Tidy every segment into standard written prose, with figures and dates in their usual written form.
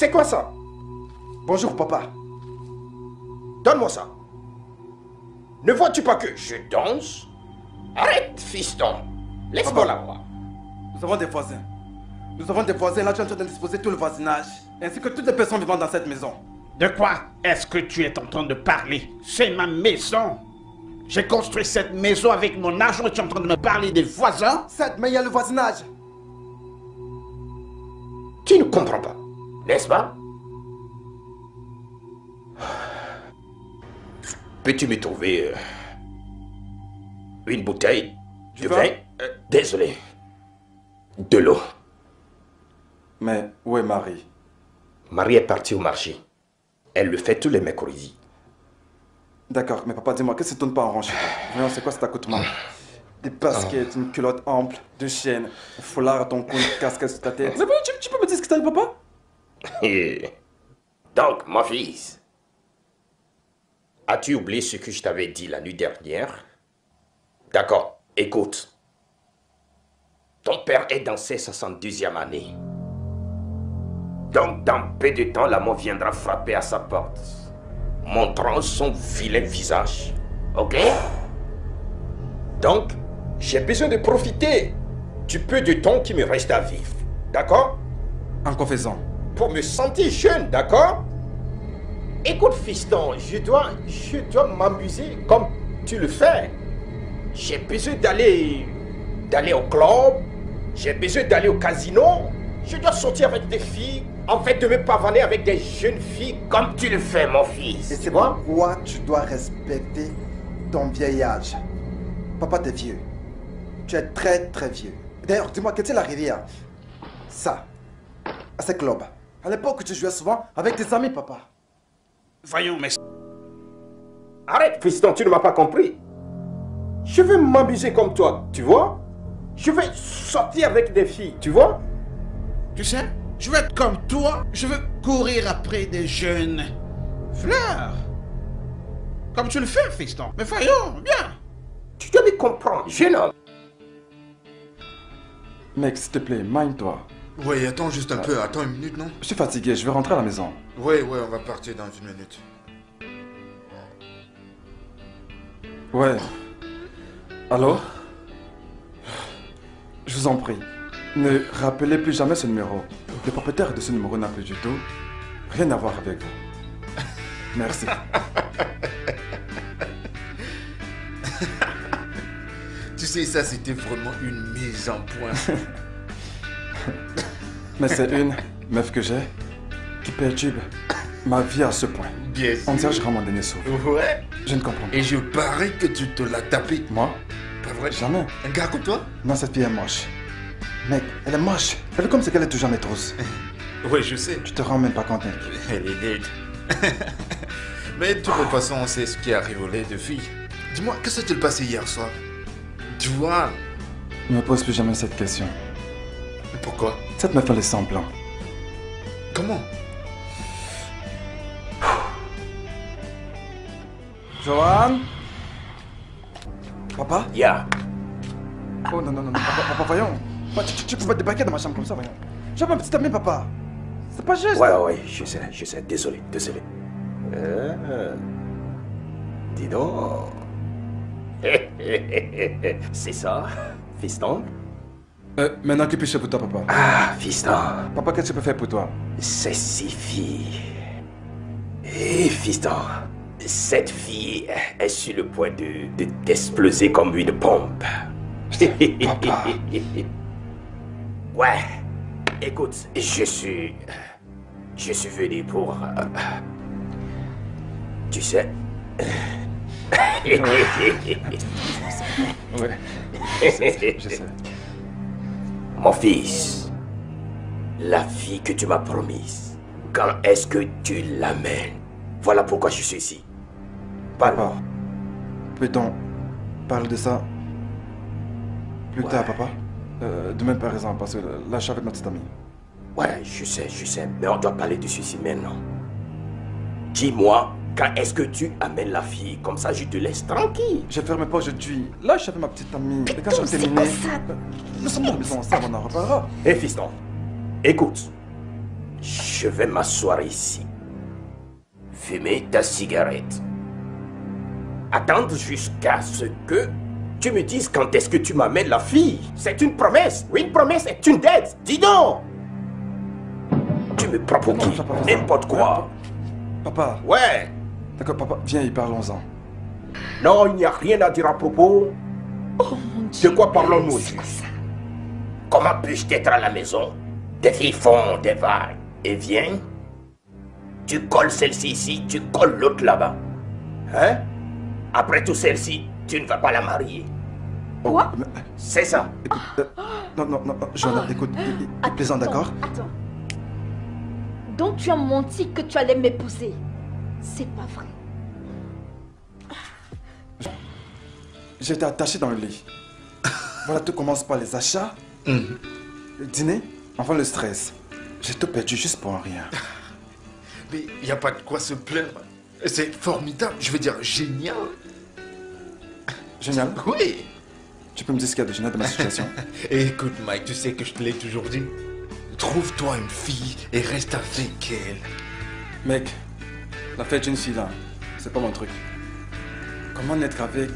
C'est quoi ça? Bonjour, papa. Donne-moi ça. Ne vois-tu pas que je danse? Arrête, fiston. Laisse-moi la voir. Nous avons des voisins. Nous avons des voisins. Là, tu es en train de disposer tout le voisinage. Ainsi que toutes les personnes vivant dans cette maison. De quoi est-ce que tu es en train de parler? C'est ma maison. J'ai construit cette maison avec mon argent et tu es en train de me parler des voisins? Certes, mais il y a le voisinage. Tu ne comprends pas, n'est-ce pas? Peux-tu me trouver une bouteille de vin? Désolé. De l'eau. Mais où est Marie? Marie est partie au marché. Elle le fait tous les mercredis. D'accord, mais papa, dis-moi, qu'est-ce que tu ne tourne pas en rond chez toi? Voyons, c'est quoi cet accoutrement? Des baskets, une culotte ample, deux chaînes, un foulard à ton cou, une casquette sur ta tête. Mais bon, tu peux me dire ce que t'as dit, papa? Donc, mon fils, as-tu oublié ce que je t'avais dit la nuit dernière? D'accord, écoute. Ton père est dans ses 72e année. Donc, dans peu de temps, la mort viendra frapper à sa porte, montrant son vilain visage. Ok? Donc, j'ai besoin de profiter du peu de temps qui me reste à vivre. D'accord? En confessant. Pour me sentir jeune, d'accord? Écoute, fiston, je dois m'amuser comme tu le fais. J'ai besoin d'aller au club. J'ai besoin d'aller au casino. Je dois sortir avec des filles. En fait, de me pavaner avec des jeunes filles comme tu le fais, mon fils. Et c'est pourquoi tu dois respecter ton vieil âge. Papa, t'es vieux. Tu es très, très vieux. D'ailleurs, dis-moi, qu'est-il arrivé à ça, à ce club? À l'époque, tu jouais souvent avec tes amis, papa. Voyons, mais... Arrête, fiston, tu ne m'as pas compris. Je veux m'amuser comme toi, tu vois? Je veux sortir avec des filles, tu vois? Tu sais, je veux être comme toi. Je veux courir après des jeunes fleurs. Comme tu le fais, fiston. Mais voyons, bien. Tu dois me comprendre, jeune homme. Mec, s'il te plaît, mind-toi. Ouais, attends juste un peu, attends une minute, non? Je suis fatigué, je vais rentrer à la maison. Ouais, on va partir dans une minute. Ouais. Allô? Je vous en prie, ne rappelez plus jamais ce numéro. Le propriétaire de ce numéro n'a plus du tout rien à voir avec vous. Merci. Tu sais, ça c'était vraiment une mise en point. Mais c'est une meuf que j'ai qui perturbe ma vie à ce point. Bien sûr. On dirait que je rends mon dernier souffle. Ouais. Je ne comprends pas. Et je parie que tu te l'as tapé. Moi? Pas vrai? Jamais. Un gars comme toi? Non, cette fille est moche. Mec, elle est moche. Elle est comme si elle est toujours maîtresse. Ouais, je sais. Tu te rends même pas compte, mec. Elle est laide. Mais de toute façon, on sait ce qui arrive aux laides filles. Dis-moi, que s'est-il passé hier soir? Tu vois? Ne me pose plus jamais cette question. Pourquoi? Cette meuf, elle est semblant. Comment? Johan? Papa? Yeah. Oh non, papa, voyons. Tu peux pas débarquer dans ma chambre comme ça, voyons. J'ai pas un petit ami, papa. C'est pas juste. Ouais, je sais, désolé. Dis donc. C'est ça, fiston? Maintenant, que puis-je faire pour toi, papa? Ah, fiston. Papa, qu'est-ce que je peux faire pour toi? C'est si fille. Eh, fiston. Cette fille est sur le point d'exploser comme une bombe. Papa. Ouais. Écoute, je suis venu pour... tu sais... Ouais. Je sais. Mon fils, la fille que tu m'as promise, quand est-ce que tu l'amènes? Voilà pourquoi je suis ici. Papa, peut-on parler de ça plus tard, papa? Demain, par exemple, parce que là, je suis avec ma petite amie. Ouais, je sais, mais on doit parler de ceci maintenant. Dis-moi, quand est-ce que tu amènes la fille? Comme ça, je te laisse tranquille. Je ferme pas aujourd'hui. Là, je suis avec ma petite amie. Et quand je vais terminer, nous sommes dans la maison ensemble, on en reparlera. Hé, fiston, écoute. Je vais m'asseoir ici. Fumer ta cigarette. Attendre jusqu'à ce que tu me dises quand est-ce que tu m'amènes la fille. C'est une promesse. Oui, une promesse est une dette. Dis donc. Tu me prends pour qui? N'importe quoi. Papa. Ouais. D'accord, papa, viens y parlons-en. Non, il n'y a rien à dire à propos. Oh mon Dieu. De quoi parlons-nous ici? Comment puis-je être à la maison? Des filles font des vagues et viennent. Tu colles celle-ci ici, tu colles l'autre là-bas. Hein? Après tout, celle-ci, tu ne vas pas la marier. Quoi? C'est ça. Écoute, non, Joanna, écoute, il plaisante, d'accord? Attends. Donc tu as menti que tu allais m'épouser. C'est pas vrai. J'étais attaché dans le lit. Voilà, tout commence par les achats, le dîner, enfin le stress. J'ai tout perdu juste pour rien. Mais il n'y a pas de quoi se plaindre. C'est formidable, je veux dire génial. Génial. Oui. Tu peux me dire ce qu'il y a de génial dans ma situation? Écoute Mike, tu sais que je te l'ai toujours dit. Trouve-toi une fille et reste avec elle. Mec, la fête d'une fille là, c'est pas mon truc. Comment naître avec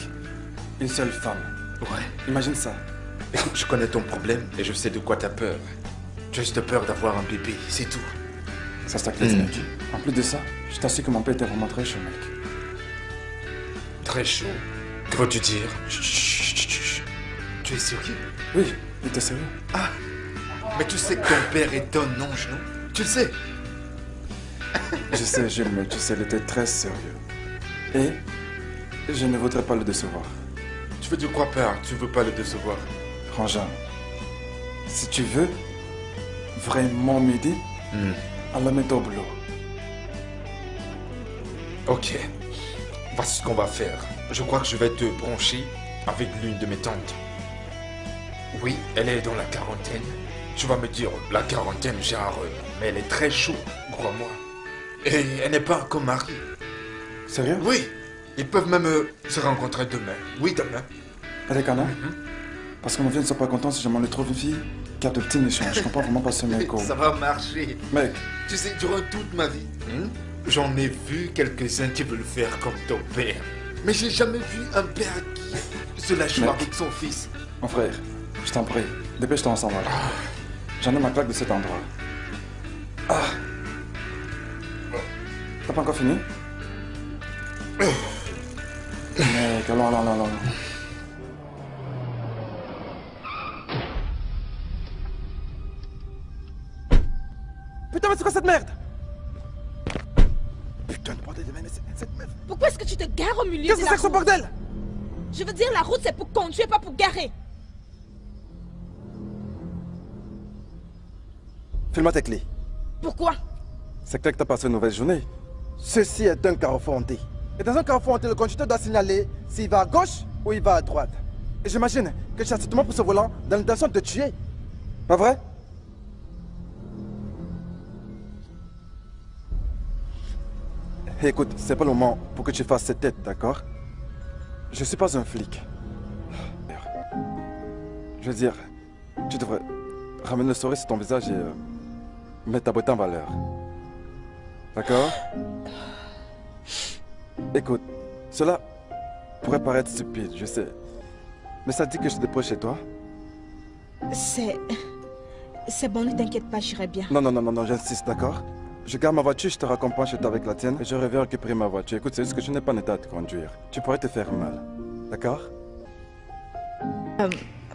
une seule femme? Ouais. Imagine ça. Écoute, je connais ton problème et je sais de quoi t'as peur. Tu as juste peur d'avoir un bébé, c'est tout. Ça s'acquitte, mec. En plus de ça, je t'assure que mon père était vraiment très chaud, mec. Très chaud. Que veux-tu dire? Chut, chut, chut, chut. Tu es sérieux? Oui, il était sérieux. Ah, mais tu sais que ton père est un ange, non? Tu le sais? Je sais, Jules, mais tu sais, il était très sérieux. Et je ne voudrais pas le décevoir. Tu veux dire quoi, père? Tu veux pas le décevoir? Frangin, si tu veux vraiment m'aider, alors mets-toi au boulot. Ok. Voici ce qu'on va faire. Je crois que je vais te brancher avec l'une de mes tantes. Oui, elle est dans la quarantaine. Tu vas me dire, la quarantaine, genre, mais elle est très chaude, crois-moi. Et elle n'est pas encore mariée. Sérieux? Oui, ils peuvent même se rencontrer demain. Oui, demain. Elle est canon? Parce que mon vieux ne soit pas content si je m'en trouve une fille qui a de petits méchants. Je comprends vraiment pas ce mec. Ça va marcher. Mec. Tu sais, durant toute ma vie, j'en ai vu quelques-uns qui veulent faire comme ton père. Mais j'ai jamais vu un père qui se la joue Mec. avec son fils. Mon frère, je t'en prie, dépêche-toi, on s'en va. J'en ai ma claque de cet endroit. Ah. T'as pas encore fini? Mec, allons. Putain, mais c'est quoi cette merde? Putain de bordel de merde, mais cette merde. Pourquoi est-ce que tu te gares au milieu Qu'est-ce de que la c'est que ce route? bordel? Je veux dire, la route c'est pour conduire, pas pour garer. File-moi tes clés. Pourquoi? C'est clair que t'as passé une mauvaise journée. Ceci est un carrefour hanté. Et dans un carrefour hanté, le conducteur doit signaler s'il va à gauche ou il va à droite. Et j'imagine que tu as certainement pour ce volant dans l'intention de te tuer. Pas vrai? Écoute, c'est pas le moment pour que tu fasses cette tête, d'accord? Je suis pas un flic. Je veux dire, tu devrais ramener le sourire sur ton visage et mettre ta beauté en valeur. D'accord? Écoute, cela pourrait paraître stupide, je sais. Mais ça dit que je te dépose chez toi? C'est bon, ne t'inquiète pas, j'irai bien. Non, j'insiste, d'accord? Je garde ma voiture, je te raccompagne chez toi avec la tienne et je reviens récupérer ma voiture. Écoute, c'est juste que je n'ai pas en état de conduire. Tu pourrais te faire mal. D'accord?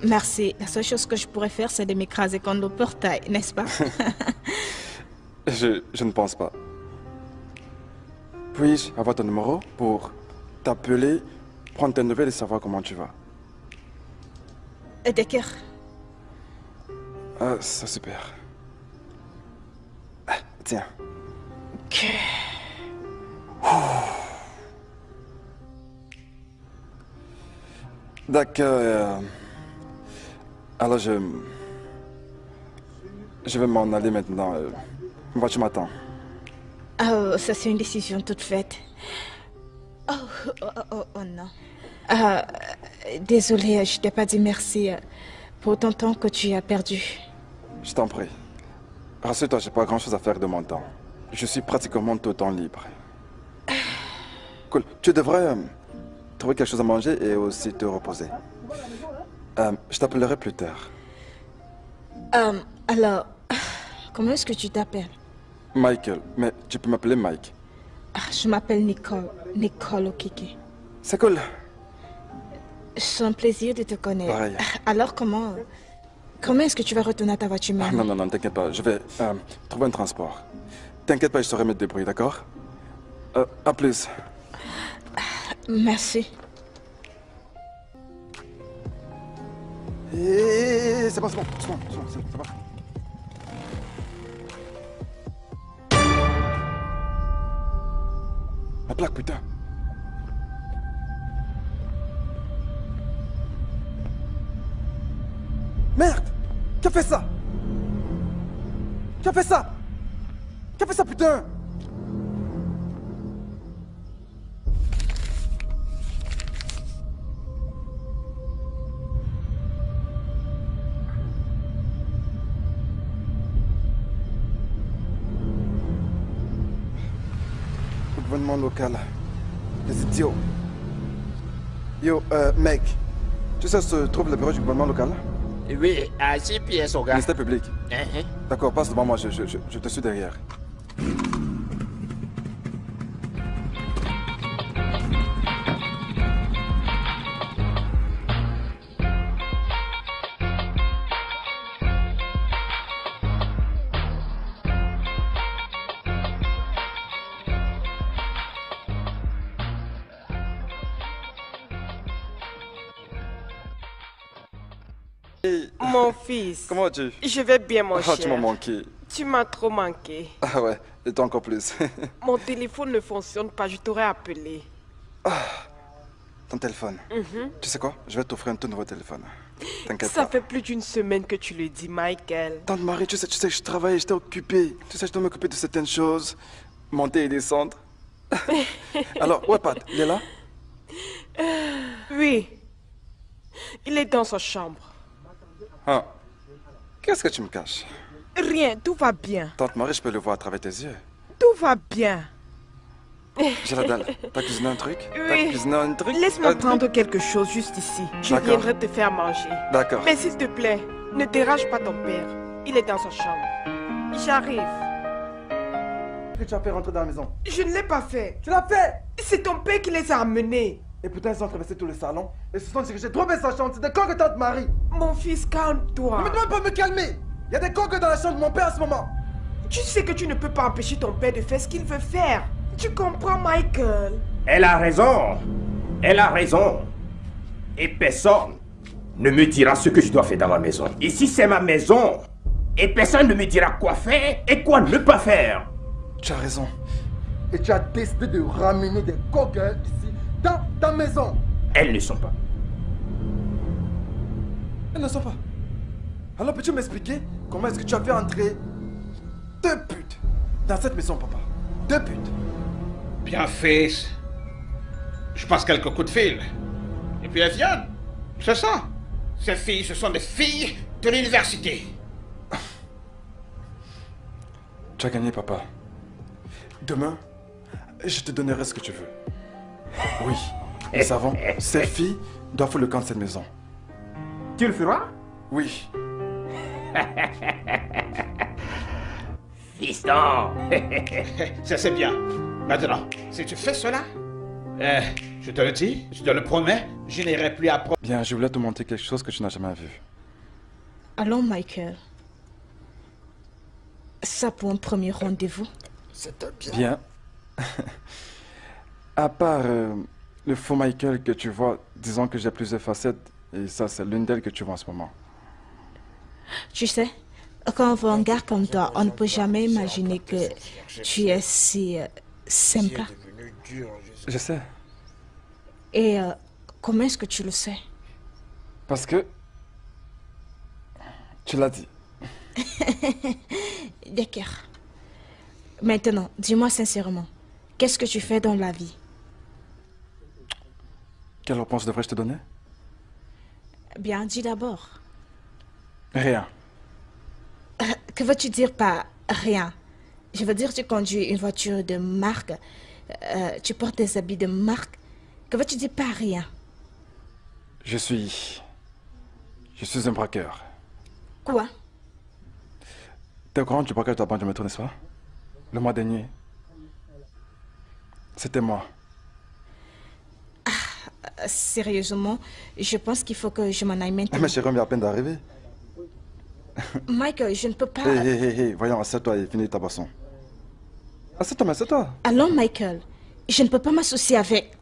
Merci. La seule chose que je pourrais faire, c'est de m'écraser contre le portail, n'est-ce pas? Je ne pense pas. Puis-je avoir ton numéro pour t'appeler, prendre tes nouvelles et savoir comment tu vas? D'accord. Ah, c'est super. Ah, tiens. D'accord. Alors je vais m'en aller maintenant. Moi, tu m'attends. Oh, ça c'est une décision toute faite. Oh non. Désolée, je t'ai pas dit merci pour ton temps que tu as perdu. Je t'en prie. Rassure-toi, j'ai pas grand-chose à faire de mon temps. Je suis pratiquement tout le temps libre. Cool. Tu devrais trouver quelque chose à manger et aussi te reposer. Je t'appellerai plus tard. Alors, comment est-ce que tu t'appelles? Michael, mais tu peux m'appeler Mike. Je m'appelle Nicole. Nicole Okeke. C'est cool. C'est un plaisir de te connaître. Pareil. Alors, comment est-ce que tu vas retourner à ta voiture maintenant? Non, t'inquiète pas. Je vais trouver un transport. T'inquiète pas, je saurai me débrouiller, d'accord? À plus. Merci. C'est bon, ça va. La plaque, putain. Merde! Qui a fait ça? Qui a fait ça? Qui a fait ça, putain? Le gouvernement local. Les idiots. Yo, mec. Tu sais où se trouve le bureau du gouvernement local? Oui, à 6 pièces au gars. Ministère public. Hein? D'accord, passe devant moi, je te suis derrière. Mon fils. Comment vas-tu? Je vais bien, mon cher. Tu m'as manqué. Tu m'as trop manqué. Ah ouais, et toi encore plus. Mon téléphone ne fonctionne pas, je t'aurais appelé. Ton téléphone. Tu sais quoi? Je vais t'offrir un tout nouveau téléphone. T'inquiète pas. Ça fait plus d'une semaine que tu le dis, Michael. Tante Marie, tu sais que je travaille, j'étais occupé. Tu sais, je dois m'occuper de certaines choses. Monter et descendre. Alors, ouais, Pat, il est là? Oui. Il est dans sa chambre. Ah. Qu'est-ce que tu me caches? Rien, tout va bien. Tante Marie, je peux le voir à travers tes yeux. Tout va bien. J'ai la dalle. T'as cuisiné un truc? T'as Oui. cuisiné un truc? Laisse-moi Un truc? prendre quelque chose juste ici. Je D'accord. viendrai te faire manger. D'accord. Mais s'il te plaît, ne dérange pas ton père. Il est dans sa chambre. J'arrive. Qu'est-ce que tu as fait rentrer dans la maison? Je ne l'ai pas fait. Tu l'as fait! C'est ton père qui les a amenés. Et pourtant, ils ont traversé tout le salon et se sont dirigés droit vers sa chambre. C'est des coques, Tante Marie! Mon fils, calme-toi. Ne me demande pas de me calmer! Il y a des coques dans la chambre de mon père à ce moment! Tu sais que tu ne peux pas empêcher ton père de faire ce qu'il veut faire. Tu comprends, Michael? Elle a raison. Elle a raison. Et personne ne me dira ce que je dois faire dans ma maison. Ici, c'est ma maison. Et personne ne me dira quoi faire et quoi ne pas faire. Tu as raison. Et tu as décidé de ramener des coques ici, dans ta maison. Elles ne sont pas. Elles ne sont pas. Alors peux-tu m'expliquer comment est-ce que tu as fait entrer 2 putes dans cette maison, papa? 2 putes. Bien, fils. Je passe quelques coups de fil. Et puis elles viennent. C'est ça. Ces filles, ce sont des filles de l'université. Tu as gagné, papa. Demain, je te donnerai ce que tu veux. Oui, nous savons, ces filles doivent faire le camp de cette maison. Tu le feras? Oui. Fiston. Ça c'est bien. Maintenant, si tu fais cela, je te le dis, je te le promets, je n'irai plus à... Bien, je voulais te montrer quelque chose que tu n'as jamais vu. Allons, Michael. Ça pour un premier rendez-vous. C'était bien. À part le faux Michael que tu vois, disons que j'ai plusieurs facettes, et ça, c'est l'une d'elles que tu vois en ce moment. Tu sais, quand on voit un gars comme toi, on ne peut jamais imaginer que tu es si sympa. Je sais. Et comment est-ce que tu le sais? Parce que... tu l'as dit. D'accord. Maintenant, dis-moi sincèrement, qu'est-ce que tu fais dans la vie? Quelle réponse devrais-je te donner? Bien, dis d'abord. Rien. Que veux-tu dire par Rien. Je veux dire, tu conduis une voiture de marque. Tu portes des habits de marque. Que veux-tu dire par rien? Je suis un braqueur. Quoi? T'es au courant du braquage de la banque de métro, n'est-ce pas? Le mois dernier. C'était moi. Sérieusement, je pense qu'il faut que je m'en aille maintenant. Mais chérie, on vient à peine d'arriver. Michael, je ne peux pas... Hé, voyons, assieds-toi et finis ta boisson. Assieds-toi, mais assieds-toi. Allons, Michael. Je ne peux pas m'associer avec...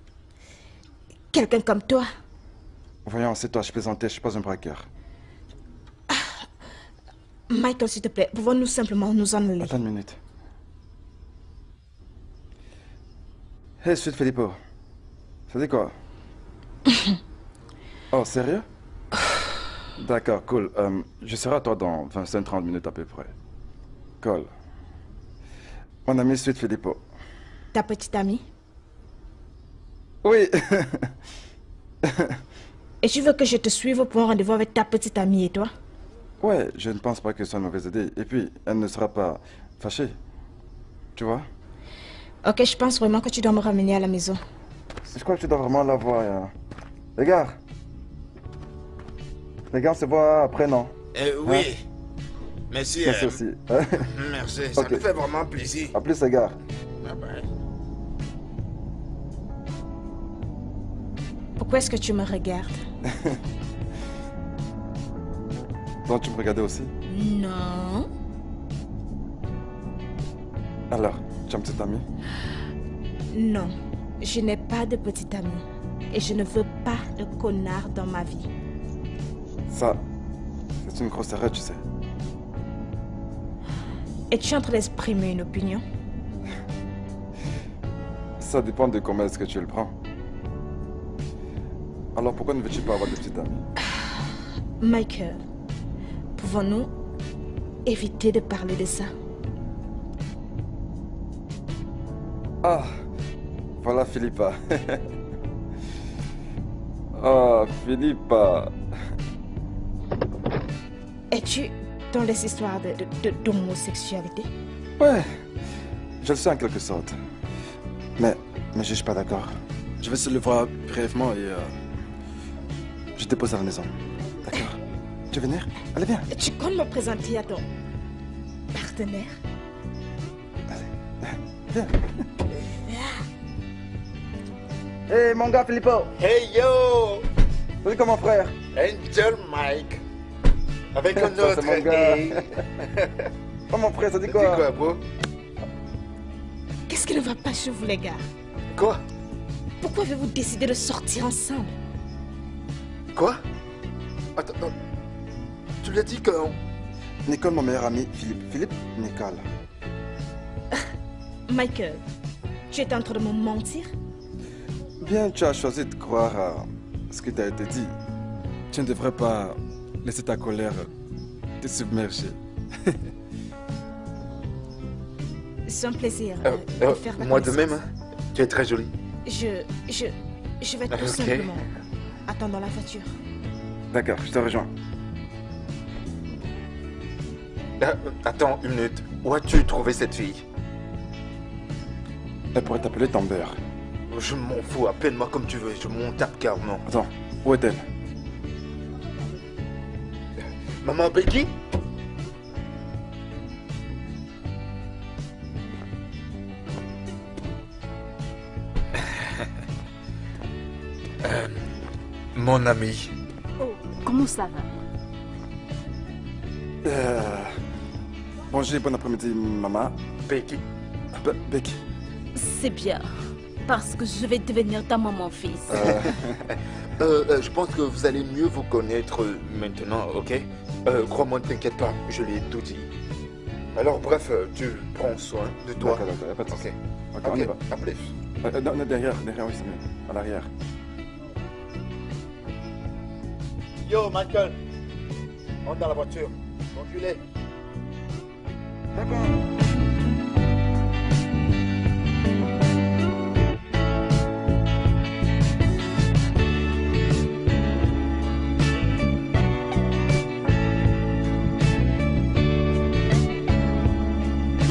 quelqu'un comme toi. Voyons, assieds-toi, je plaisantais, je suis pas un braqueur. Michael, s'il te plaît, pouvons-nous simplement nous en aller? Attends une minute. Hey, Sweet Filippo. Ça dit quoi? Oh, sérieux? D'accord, cool. Je serai à toi dans 25-30 minutes à peu près. Cool. Mon ami Sweet Filippo. Ta petite amie? Oui. Et tu veux que je te suive pour un rendez-vous avec ta petite amie et toi? Ouais, je ne pense pas que ce soit une mauvaise idée. Et puis, elle ne sera pas fâchée. Tu vois? Ok, je pense vraiment que tu dois me ramener à la maison. Je crois que tu dois vraiment la voir. Les gars, on se voit après, non? Oui. Hein? Merci. Merci aussi. Merci, ça Ok. me fait vraiment plaisir. À plus, les gars. Bye bye. Pourquoi est-ce que tu me regardes? Donc, tu me regardais aussi? Non. Alors, tu as une petite amie? Non. Je n'ai pas de petite amie. Et je ne veux pas de connard dans ma vie. Ça, c'est une grosse erreur, tu sais. Es-tu en train d'exprimer une opinion? Ça dépend de comment est-ce que tu le prends. Alors, pourquoi ne veux-tu pas avoir de petite amie? Michael, pouvons-nous éviter de parler de ça? Ah, voilà Philippa. Ah, Philippa. Es-tu dans les histoires d'homosexualité? Ouais, je le sais en quelque sorte. Mais je suis pas d'accord. Je vais se le voir brièvement et je te dépose à la maison. D'accord? Tu veux venir? Allez, viens. Tu comptes me présenter à ton partenaire? Viens. Hey, mon gars Filippo. Hey yo! Salut comme mon frère. Angel Mike. Avec un Ça, autre. c'est mon gars. Hey. Oh mon frère, ça dit Dis quoi? quoi, bro? Qu'est-ce qui ne va pas chez vous, les gars? Quoi? Pourquoi avez-vous décidé de sortir ensemble? Quoi? Attends, tu l'as dit quand? Nicole, mon meilleur ami, Philippe. Philippe, Nicole. Michael, tu es en train de me mentir? Bien, tu as choisi de croire à ce qui t'a été dit. Tu ne devrais pas laisser ta colère te submerger. C'est un plaisir de faire la Moi de connaissance. même, hein? Tu es très jolie. Je vais tout Ok. simplement attendre dans la voiture. D'accord, je te rejoins. Attends une minute. Où as-tu trouvé cette fille? Elle pourrait t'appeler ton beurre. Je m'en fous, appelle-moi comme tu veux, je m'en tape carrément. Attends, où est-elle? Maman Becky? Mon ami. Oh, comment ça va? Bonjour et bon après-midi, maman. Becky. Becky. C'est bien. Parce que je vais devenir ta maman, fils. Je pense que vous allez mieux vous connaître maintenant, ok? Crois-moi, ne t'inquiète pas, je l'ai tout dit. Alors bref, tu prends soin de toi. D'accord, y a pas de souci. Ok, Ok, on y va. à plus. Non, derrière, oui, c'est mieux. À l'arrière. Yo, Michael. Monte dans la voiture. Enculé. D'accord.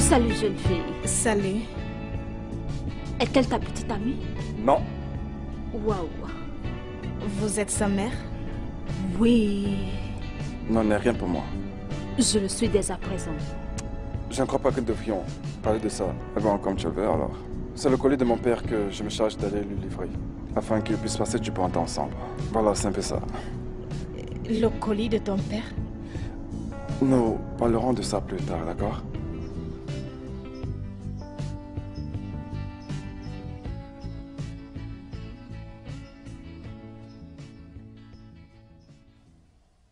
Salut, jeune fille. Salut. Est-elle ta petite amie? Non. Waouh. Vous êtes sa mère? Oui. Non, n'est rien pour moi. Je le suis dès à présent. Je ne crois pas que nous devrions parler de ça. Mais bon, comme tu le veux, alors. C'est le colis de mon père que je me charge d'aller lui livrer. Afin qu'il puisse passer du bon temps ensemble. Voilà, c'est un peu ça. Le colis de ton père? Nous parlerons de ça plus tard, d'accord?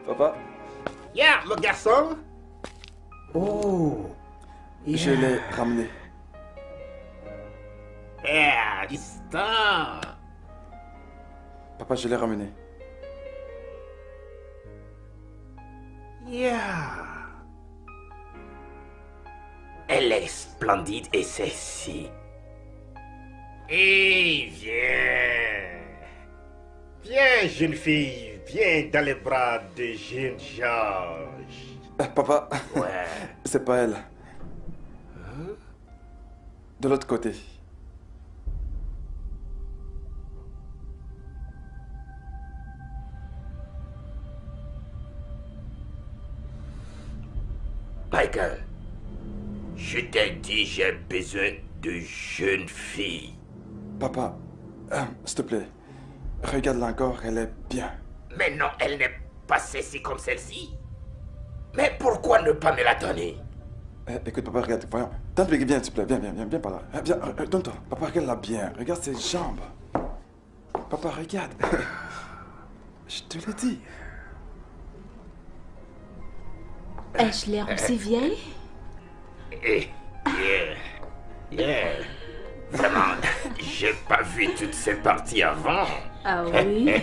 Papa, Yeah, mon garçon. Oh. je l'ai ramené. Yeah, Tristan. Papa, je l'ai ramené. Yeah. Elle est splendide et sexy. Et viens. Viens, jeune fille. Viens dans les bras de jeune Georges. Papa, Ouais. c'est pas elle. De l'autre côté. Michael, je t'ai dit j'ai besoin de jeunes filles. Papa, s'il te plaît, regarde-la encore, elle est bien. Mais non, elle n'est pas sexy comme celle-ci. Mais pourquoi ne pas me la donner? Écoute, papa, regarde, voyons. Viens, s'il te plaît, viens par là. Viens, donne-toi. Papa, regarde-la bien. Regarde ses jambes. Papa, regarde. Je te l'ai dit. Ai-je l'air aussi vieille? Yeah. Vraiment, j'ai pas vu toutes ces parties avant. Ah oui?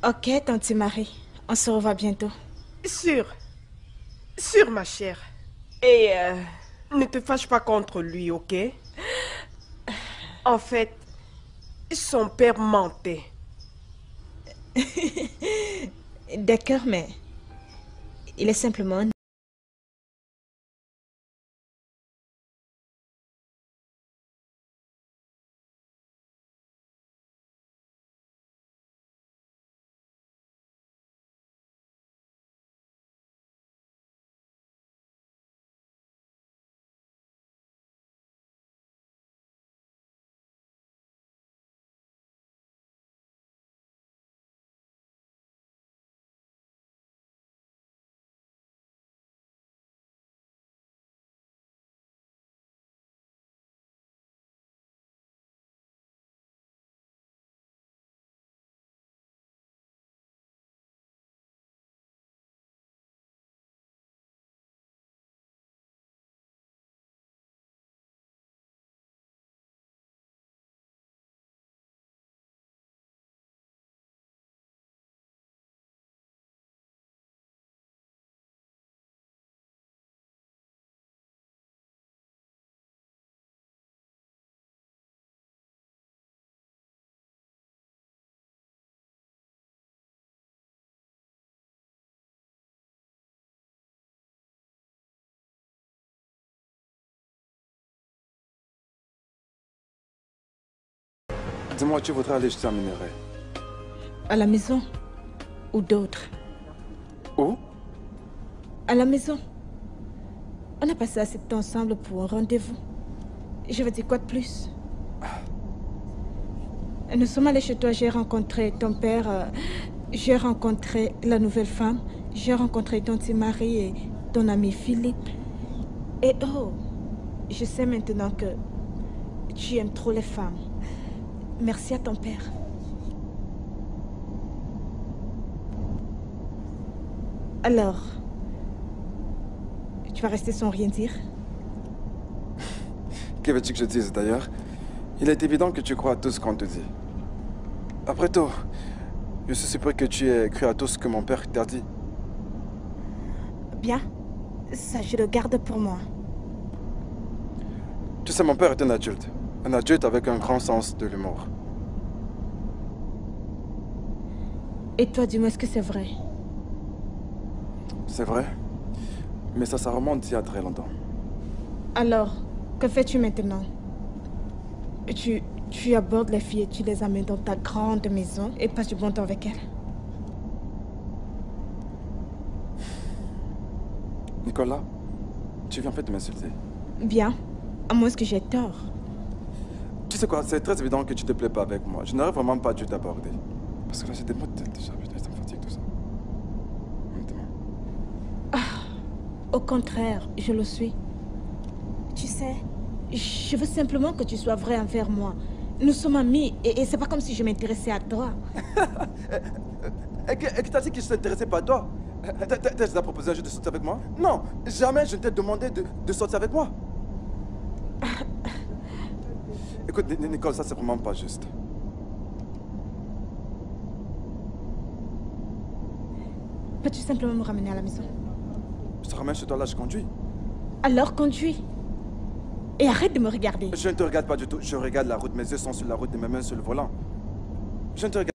Ok, tante Marie. On se revoit bientôt. Sûr. Sûr, ma chère. Et ne te fâche pas contre lui, ok? En fait, son père mentait. D'accord, mais il est simplement Dis-moi, tu voudrais aller jeter un minerai? À la maison? Ou d'autres? Où? À la maison. On a passé assez de temps ensemble pour un rendez-vous. Je veux dire quoi de plus? Nous sommes allés chez toi, j'ai rencontré ton père, j'ai rencontré la nouvelle femme, j'ai rencontré ton petit mari et ton ami Philippe. Et oh, je sais maintenant que tu aimes trop les femmes. Merci à ton père. Alors, tu vas rester sans rien dire? Que veux-tu que je dise d'ailleurs? Il est évident que tu crois à tout ce qu'on te dit. Après tout, je suis surpris que tu aies cru à tout ce que mon père t'a dit. Bien, ça je le garde pour moi. Tu sais, mon père est un adulte avec un grand sens de l'humour. Et toi, dis-moi, est-ce que c'est vrai? C'est vrai, mais ça remonte il y a très longtemps. Alors, que fais-tu maintenant? Tu abordes les filles et tu les amènes dans ta grande maison et passes du bon temps avec elles. Nicolas, tu viens en fait de m'insulter. Bien, à moins que j'ai tort. Tu sais quoi, c'est très évident que tu te plais pas avec moi. Je n'aurais vraiment pas dû t'aborder. Parce que là, j'ai des maux de tête déjà. Putain, ça me fatigue tout ça. Honnêtement. Au contraire, je le suis. Tu sais, je veux simplement que tu sois vrai envers moi. Nous sommes amis et c'est pas comme si je m'intéressais à toi. Et que t'as dit que je t'intéressais pas à toi? T'as déjà proposé un jeu de sortir avec moi? Non, jamais je ne t'ai demandé de sortir avec moi. Écoute, Nicole, ça c'est vraiment pas juste. Peux-tu simplement me ramener à la maison? Je te ramène chez toi, là, je conduis. Alors conduis. Et arrête de me regarder. Je ne te regarde pas du tout. Je regarde la route. Mes yeux sont sur la route et mes mains sur le volant. Je ne te regarde.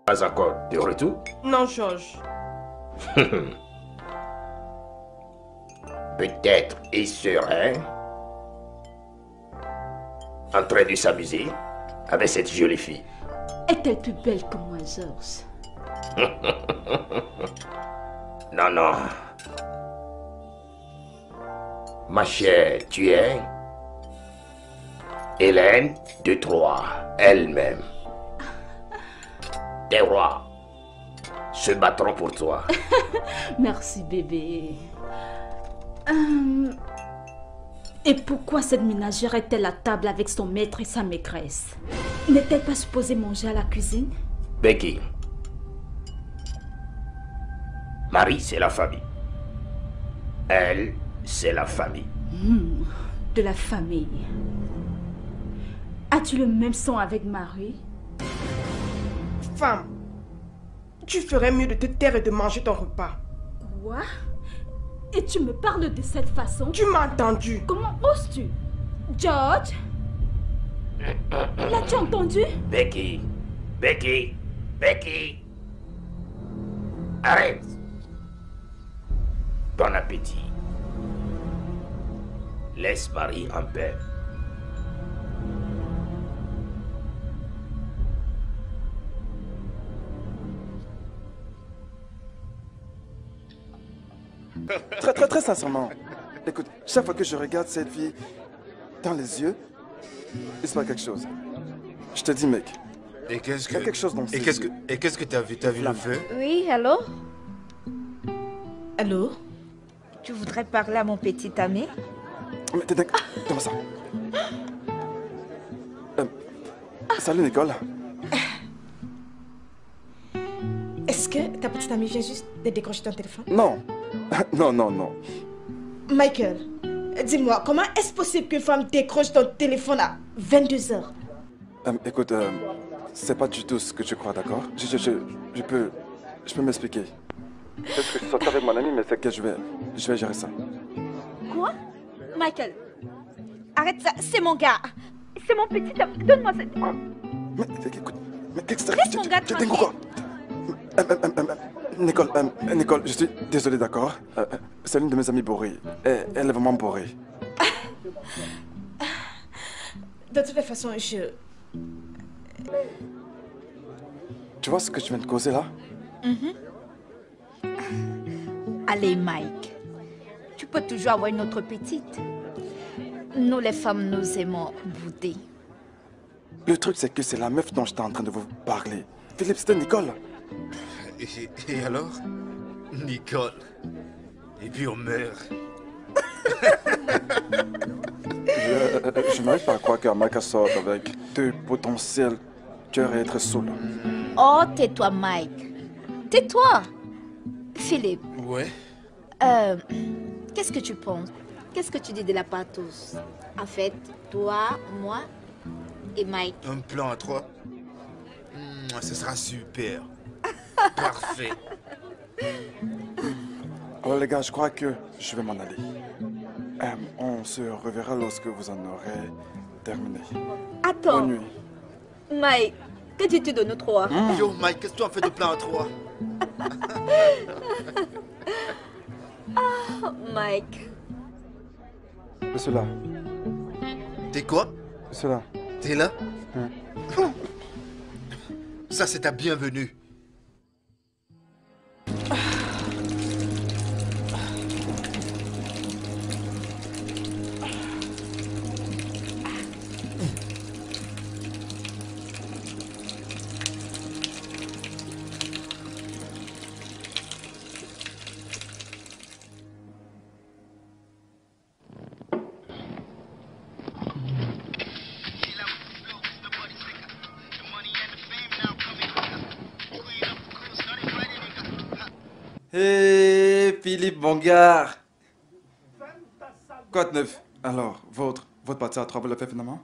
Pas encore de retour? Non, Georges. Peut-être il serait en train de s'amuser avec cette jolie fille. Est-elle plus belle que moi, Georges? Non, non. Ma chère, tu es Hélène de Troyes, elle-même. Des rois se battront pour toi. Merci, bébé. Et pourquoi cette ménagère est-elle à table avec son maître et sa maîtresse? N'est-elle pas supposée manger à la cuisine? Becky. Marie, c'est la famille. Elle, c'est la famille. De la famille. As-tu le même son avec Marie? Femme, tu ferais mieux de te taire et de manger ton repas. Quoi? Et tu me parles de cette façon? Tu m'as entendu? Comment oses-tu? George? L'as-tu entendu? Becky, Becky, Becky. Arrête. Bon appétit. Laisse Marie en paix. Très sincèrement. Écoute, chaque fois que je regarde cette fille dans les yeux, il se passe quelque chose. Je te dis, mec. Et qu'est-ce Il y a que... quelque chose dans ses yeux. Et qu'est-ce que t'as vu? T'as vu le feu? Oui, allô? Allô? Tu voudrais parler à mon petit ami? Mais donne-moi ça. Salut, Nicole. Est-ce que ta petite amie vient juste de décrocher ton téléphone? Non. Non. Michael, dis-moi, comment est-ce possible qu'une femme décroche ton téléphone à 22h? Écoute, c'est pas du tout ce que tu crois, d'accord? Je peux m'expliquer. Peut-être que je sortais avec mon ami, mais c'est que je vais gérer ça. Quoi? Michael, arrête ça, c'est mon gars. C'est mon petit ami. Donne-moi cette... Mais écoute, mais qu'est-ce que Laisse mon gars tranquille. quoi? Nicole, je suis désolé, d'accord? C'est l'une de mes amies bourrées. Elle est vraiment bourrée. De toute façon, Tu vois ce que tu viens de causer là? Allez, Mike. Tu peux toujours avoir une autre petite. Nous, les femmes, nous aimons bouder. Le truc, c'est que c'est la meuf dont j'étais en train de vous parler. Philippe, c'était Nicole. Et alors? Nicole. Et puis on meurt. Je n'arrive pas à croire qu'Amaka sorte avec deux potentiels tueurs et être saoul. Oh, tais-toi, Mike. Tais-toi. Philippe. Ouais. Qu'est-ce que tu penses? Qu'est-ce que tu dis de la partouze? En fait, toi, moi et Mike. Un plan à 3. Ce sera super. Parfait. Alors les gars, je crois que je vais m'en aller. On se reverra lorsque vous en aurez terminé. Attends. Bonne nuit. Mike, que dis-tu de nous trois? Yo, Mike, qu'est-ce que tu en fais de plan à 3? Oh, Mike. Monsieur là. T'es quoi? Monsieur là. T'es là? Ça, c'est ta bienvenue. Hé, Philippe, mon gars. Quoi de neuf? Alors, votre partie à 3, vous le fait finalement?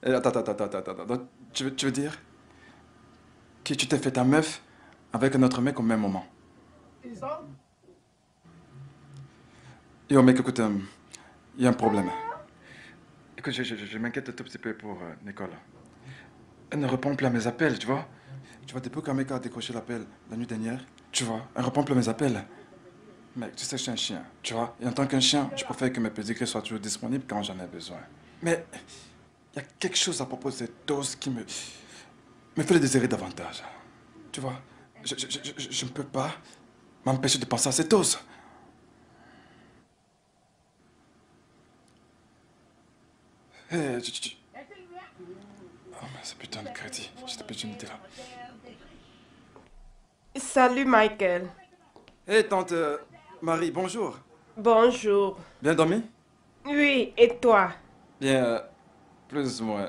Attends. Tu veux dire que tu t'es fait ta meuf avec un autre mec au même moment? Yo, mec, écoute, il y a un problème. Écoute, je m'inquiète un tout petit peu pour Nicole. Elle ne répond plus à mes appels, tu vois? Tu vois, depuis qu'Ameka a décroché l'appel la nuit dernière, tu vois, elle ne répond plus à mes appels. Mec, tu sais que je suis un chien, tu vois? Et en tant qu'un chien, je préfère que mes pédigrés soient toujours disponibles quand j'en ai besoin. Mais il y a quelque chose à propos de cette dose qui me fait le désirer davantage. Tu vois, je ne peux pas m'empêcher de penser à cette dose. Hey, oh, mais ce putain de crédit, cette opportunité là. Salut, Michael. Hé, tante Marie, bonjour. Bonjour. Bien dormi? Oui, et toi? Bien, plus ou moins.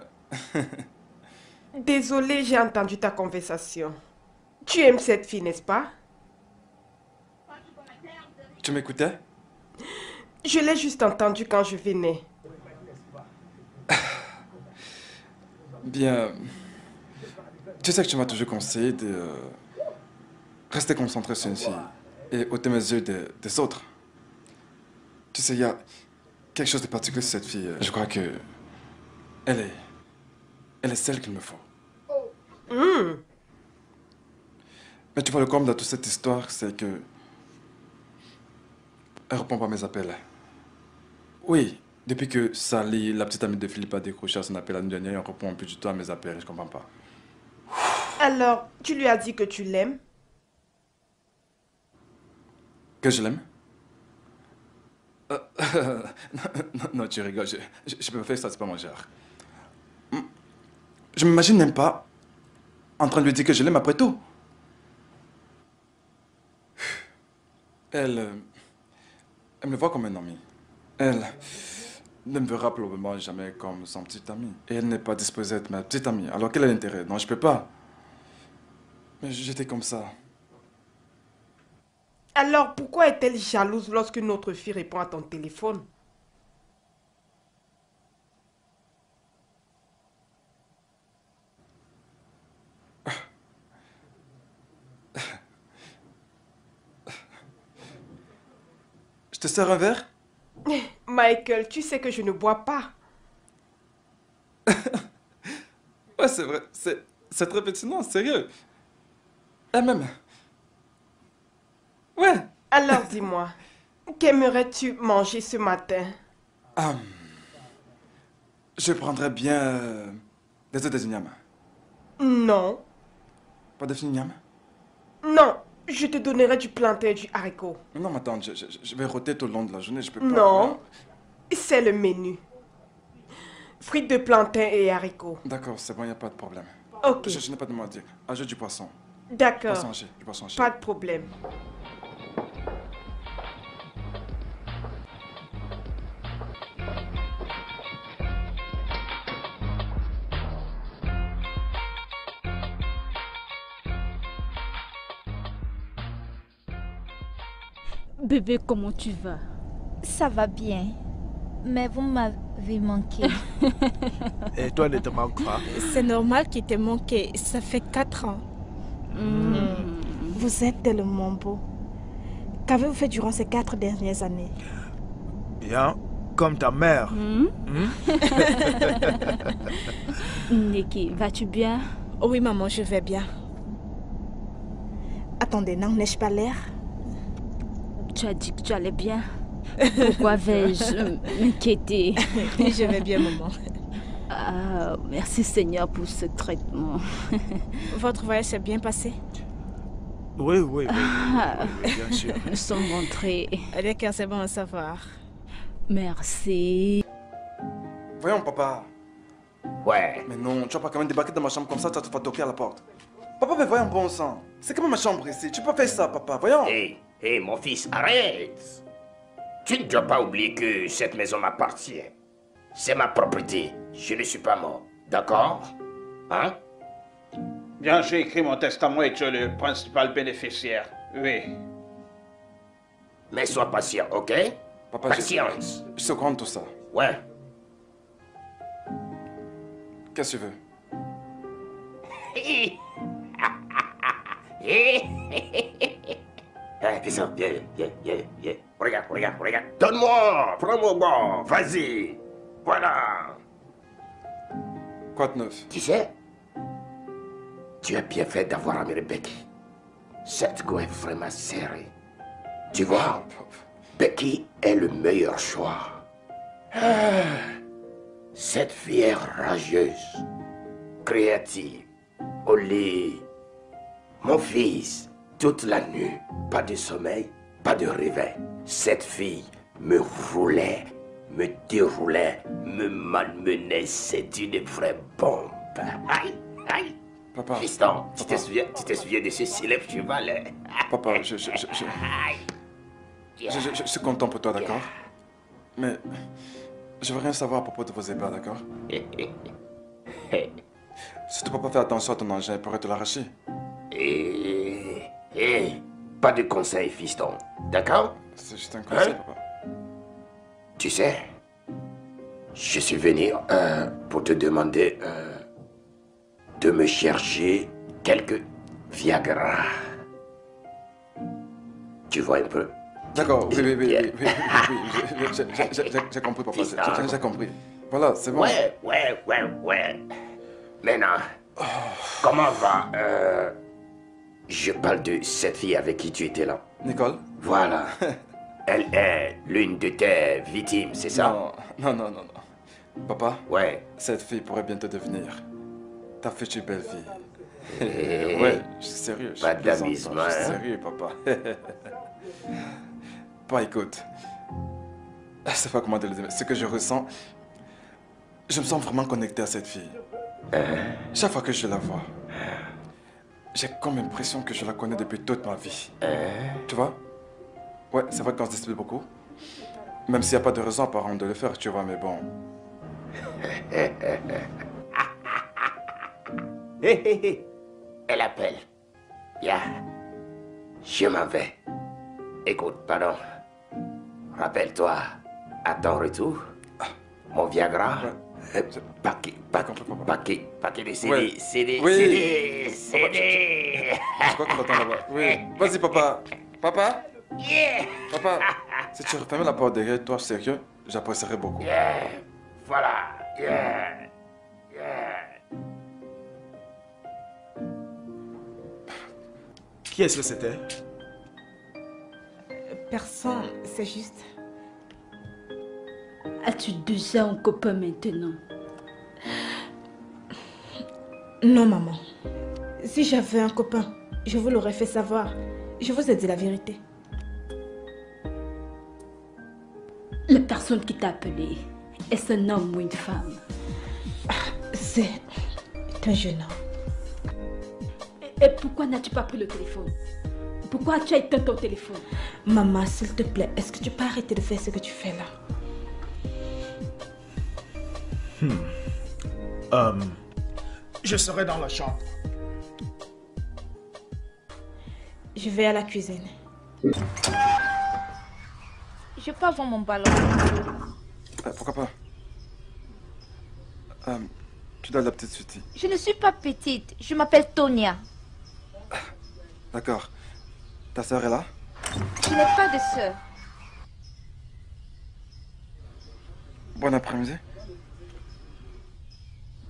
Désolée, j'ai entendu ta conversation. Tu aimes cette fille, n'est-ce pas? Tu m'écoutais? Je l'ai juste entendu quand je venais. Bien. Tu sais que tu m'as toujours conseillé de rester concentré sur une fille et ôter mes yeux des autres. Tu sais, il y a quelque chose de particulier sur cette fille. Je crois que elle est celle qu'il me faut. Mais tu vois, le comble de toute cette histoire, c'est que elle répond pas à mes appels. Oui, depuis que Sally, la petite amie de Philippe, a décroché à son appel la nuit dernière, elle répond plus du tout à mes appels. Je comprends pas. Alors, tu lui as dit que tu l'aimes? Que je l'aime? Non, tu rigoles. Je peux pas faire ça, c'est pas mon genre. Je m'imagine même pas en train de lui dire que je l'aime après tout. Elle me voit comme un ami. Elle ne me verra probablement jamais comme son petit ami. Et elle n'est pas disposée à être ma petite amie. Alors quel est l'intérêt? Non, je peux pas. Mais j'étais comme ça. Alors, pourquoi est-elle jalouse lorsque notre fille répond à ton téléphone? Je te sers un verre? Michael, tu sais que je ne bois pas. Ouais, c'est vrai. C'est très pertinent, sérieux. Elle-même. Ouais. Alors, dis-moi, qu'aimerais-tu manger ce matin? Je prendrais bien des œufs d'igname. Non. Pas de igname? Non, je te donnerai du plantain et du haricot. Non, mais attends, je vais rôter tout le long de la journée, je peux pas. Non, c'est le menu. Frites de plantain et haricots. D'accord, c'est bon, il n'y a pas de problème. Ok. Je n'ai pas de mot à dire. Ajoute du poisson. D'accord. Du poisson haché. Pas de problème. Bébé, comment tu vas? Ça va bien. Mais vous m'avez manqué. Et toi, ne te manque pas? C'est normal qu'il t'ait manqué. Ça fait 4 ans. Vous êtes tellement beau. Qu'avez-vous fait durant ces 4 dernières années? Bien, comme ta mère. Nikki, vas-tu bien? Oui, maman, je vais bien. Attendez, n'en ai-je pas l'air? Tu as dit que tu allais bien. Pourquoi vais-je m'inquiéter? Je vais bien, maman. Merci Seigneur pour ce traitement. Votre voyage s'est bien passé? Oui, bien sûr. Nous sommes rentrés. D'accord, c'est bon à savoir. Merci. Voyons, papa. Ouais. Mais non, tu vas pas quand même débarquer dans ma chambre comme ça, tu vas toquer à la porte. Papa, mais voyons, bon sang. C'est comme ma chambre ici. Tu peux pas faire ça, papa, voyons. Hé, mon fils, arrête. Tu ne dois pas oublier que cette maison m'appartient. C'est ma propriété. Je ne suis pas mort. D'accord? Hein? Bien, j'ai écrit mon testament et tu es le principal bénéficiaire. Oui. Mais sois patient, ok? Papa, Patience. je te compte tout ça. Ouais. Qu'est-ce que tu veux? Puissant, viens. Regarde. Donne-moi, prends-moi bon, vas-y. Voilà. Quoi de neuf? Tu sais, tu as bien fait d'avoir amené Becky. Cette go est vraiment serrée. Tu vois, Becky est le meilleur choix. Cette fille est rageuse, créative, au lit. Mon fils, toute la nuit, pas de sommeil, pas de réveil. Cette fille me roulait, me déroulait, me malmenait. C'est une vraie bombe. Aïe. Papa. Fiston, tu te souviens de ce célèbre cheval? Papa, je suis content pour toi, d'accord? Mais je veux rien savoir à propos de vos ébats, d'accord? Si tu peux pas faire attention à ton engin, il pourrait te l'arracher. Pas de conseils, fiston. D'accord? C'est juste un conseil, papa. Tu sais, je suis venu pour te demander de me chercher quelques Viagra. Tu vois un peu? D'accord, oui, j'ai compris, papa, j'ai compris. Voilà, c'est bon. Ouais. Maintenant, comment va je parle de cette fille avec qui tu étais là. Nicole? Voilà. Elle est l'une de tes victimes, c'est ça? Non. Papa? Ouais. Cette fille pourrait bientôt devenir ta future belle-fille. Ouais, je suis sérieux. Pas d'amusement. Je suis sérieux, papa. Bah écoute, je sais pas comment te le dire, mais ce que je ressens, je me sens vraiment connecté à cette fille. Chaque fois que je la vois, j'ai comme l'impression que je la connais depuis toute ma vie. Tu vois? Ouais, c'est vrai qu'on se dispute beaucoup. Même s'il n'y a pas de raison apparente de le faire, tu vois, mais bon. Elle appelle. Je m'en vais. Écoute, pardon. Rappelle-toi, à ton retour, mon Viagra, paquet de CD, Ouais. CD. Je crois qu'on l'attend là-bas. Oui, vas-y, papa. Papa? Papa, si tu refermes la porte derrière toi, sérieux, j'apprécierais beaucoup. Voilà. Qui est-ce que c'était? Personne, c'est juste... As-tu déjà un copain maintenant? Non, maman. Si j'avais un copain, je vous l'aurais fait savoir. Je vous ai dit la vérité. La personne qui t'a appelé, est-ce un homme ou une femme? C'est un jeune homme. Et pourquoi n'as-tu pas pris le téléphone? Pourquoi as-tu éteint ton téléphone? Maman, s'il te plaît, est-ce que tu peux arrêter de faire ce que tu fais là? Je serai dans la chambre. Je vais à la cuisine. Je peux avoir mon ballon? Pourquoi pas? Tu dois la petite suite. Je ne suis pas petite. Je m'appelle Tonia. D'accord. Ta sœur est là? Je n'ai pas de sœur. Bon après-midi.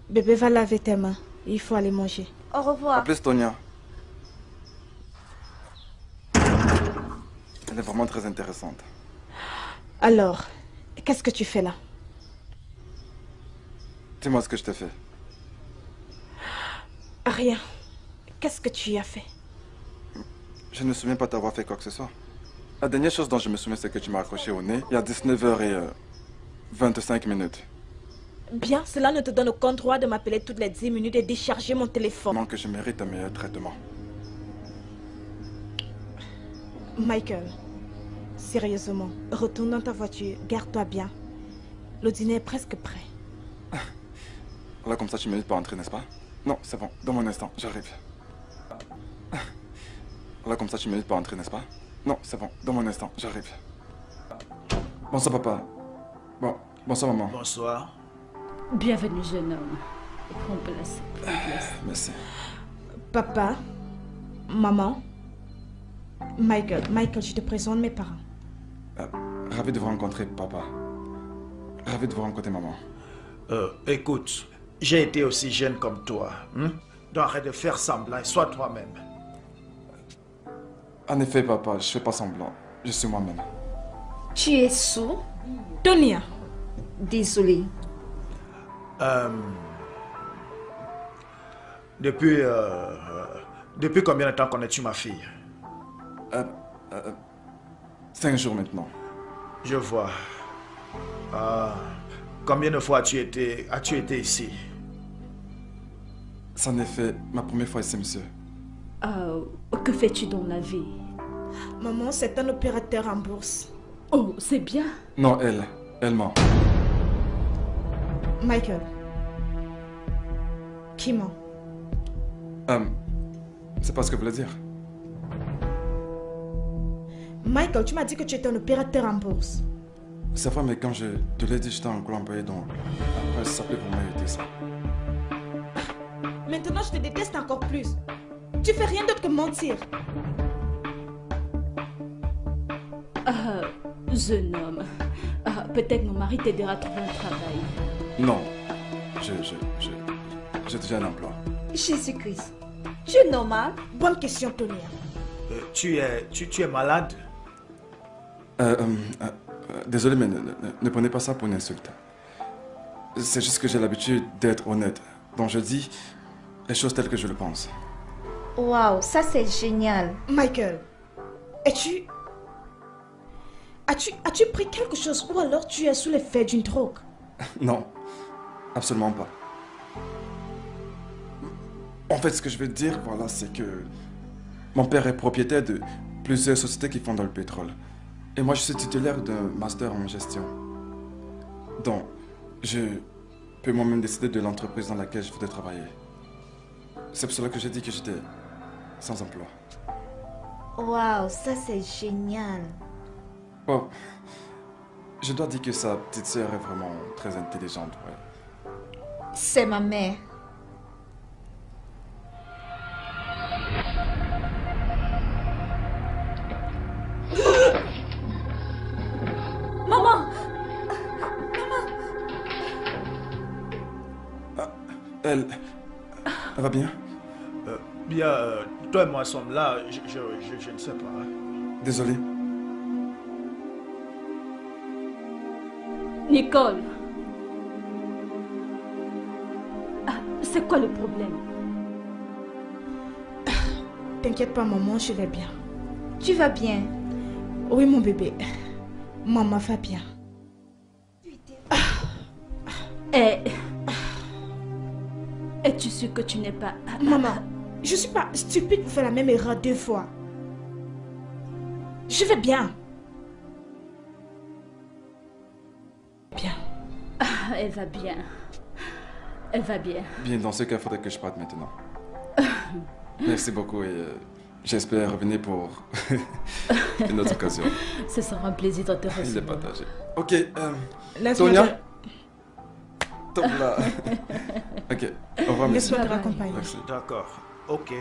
Bébé, va laver tes mains. Il faut aller manger. Au revoir. À plus, Tonia. Elle est vraiment très intéressante. Alors, qu'est-ce que tu fais là? Dis-moi ce que je t'ai fait. Rien. Qu'est-ce que tu y as fait? Je ne me souviens pas t'avoir fait quoi que ce soit. La dernière chose dont je me souviens, c'est que tu m'as accroché au nez il y a 19h25 minutes. Bien, cela ne te donne aucun droit de m'appeler toutes les 10 minutes et décharger mon téléphone. Comment que je mérite un meilleur traitement. Michael, sérieusement, retourne dans ta voiture, garde-toi bien. Le dîner est presque prêt. Là, comme ça, tu mérites pas entrer, n'est-ce pas? Non, c'est bon, dans mon instant, j'arrive. Là, comme ça, tu mérites pas entrer, n'est-ce pas? Non, c'est bon, dans mon instant, j'arrive. Bonsoir, papa. Bonsoir, maman. Bonsoir. Bienvenue, jeune homme. Prends place. Merci. Papa, maman, Michael, je te présente mes parents. Ravi de vous rencontrer, papa. Ravi de vous rencontrer, maman. Écoute, j'ai été aussi jeune comme toi. Donc arrête de faire semblant et sois toi-même. En effet, papa, je fais pas semblant. Je suis moi-même. Tu es sourd? Tonia. Désolée. Depuis combien de temps connais-tu ma fille? 5 jours maintenant. Je vois. Combien de fois as-tu été ici? C'est en effet ma première fois ici, monsieur. Que fais-tu dans la vie? Maman, c'est un opérateur en bourse. Oh, c'est bien. Non, elle ment. Michael. Qui ment? C'est pas ce que vous voulez dire. Michael, tu m'as dit que tu étais un opérateur en bourse. C'est vrai, mais quand je te l'ai dit, j'étais encore employé, donc après, ça peut vraiment aider ça. Maintenant, je te déteste encore plus. Tu fais rien d'autre que mentir. Jeune homme, peut-être mon mari t'aidera à trouver un travail. Non, j'ai déjà un emploi. Jésus-Christ, tu es normal? Bonne question, Tonia. Tu es malade? Désolé, mais ne prenez pas ça pour une insulte. C'est juste que j'ai l'habitude d'être honnête. Donc je dis les choses telles que je le pense. Waouh, ça c'est génial. Michael, As-tu pris quelque chose ou alors tu es sous l'effet d'une drogue? Non, absolument pas. En fait, ce que je veux dire, voilà, c'est que mon père est propriétaire de plusieurs sociétés qui font dans le pétrole. Et moi, je suis titulaire d'un master en gestion. Donc, je peux moi-même décider de l'entreprise dans laquelle je voudrais travailler. C'est pour cela que j'ai dit que j'étais sans emploi. Waouh, ça c'est génial. Bon, je dois dire que sa petite sœur est vraiment très intelligente, ouais. C'est ma mère. Maman! Elle va bien? Bien, toi et moi sommes là, je ne sais pas. Désolé. Nicole! C'est quoi le problème? T'inquiète pas, maman, je vais bien. Tu vas bien? Oui, mon bébé. Maman va bien. Es-tu sûre que tu n'es pas... Maman, je suis pas stupide pour faire la même erreur 2 fois. Je vais bien. Bien. Elle va bien. Elle va bien. Bien, dans ce cas, il faudrait que je parte maintenant. Merci beaucoup et j'espère revenir pour une autre occasion. Ce sera un plaisir de te recevoir. Il est partagé. Ok, Laisse-moi Tonia. Top là. Ok, au revoir, merci. Laisse-moi te raccompagner. Merci. D'accord, ok.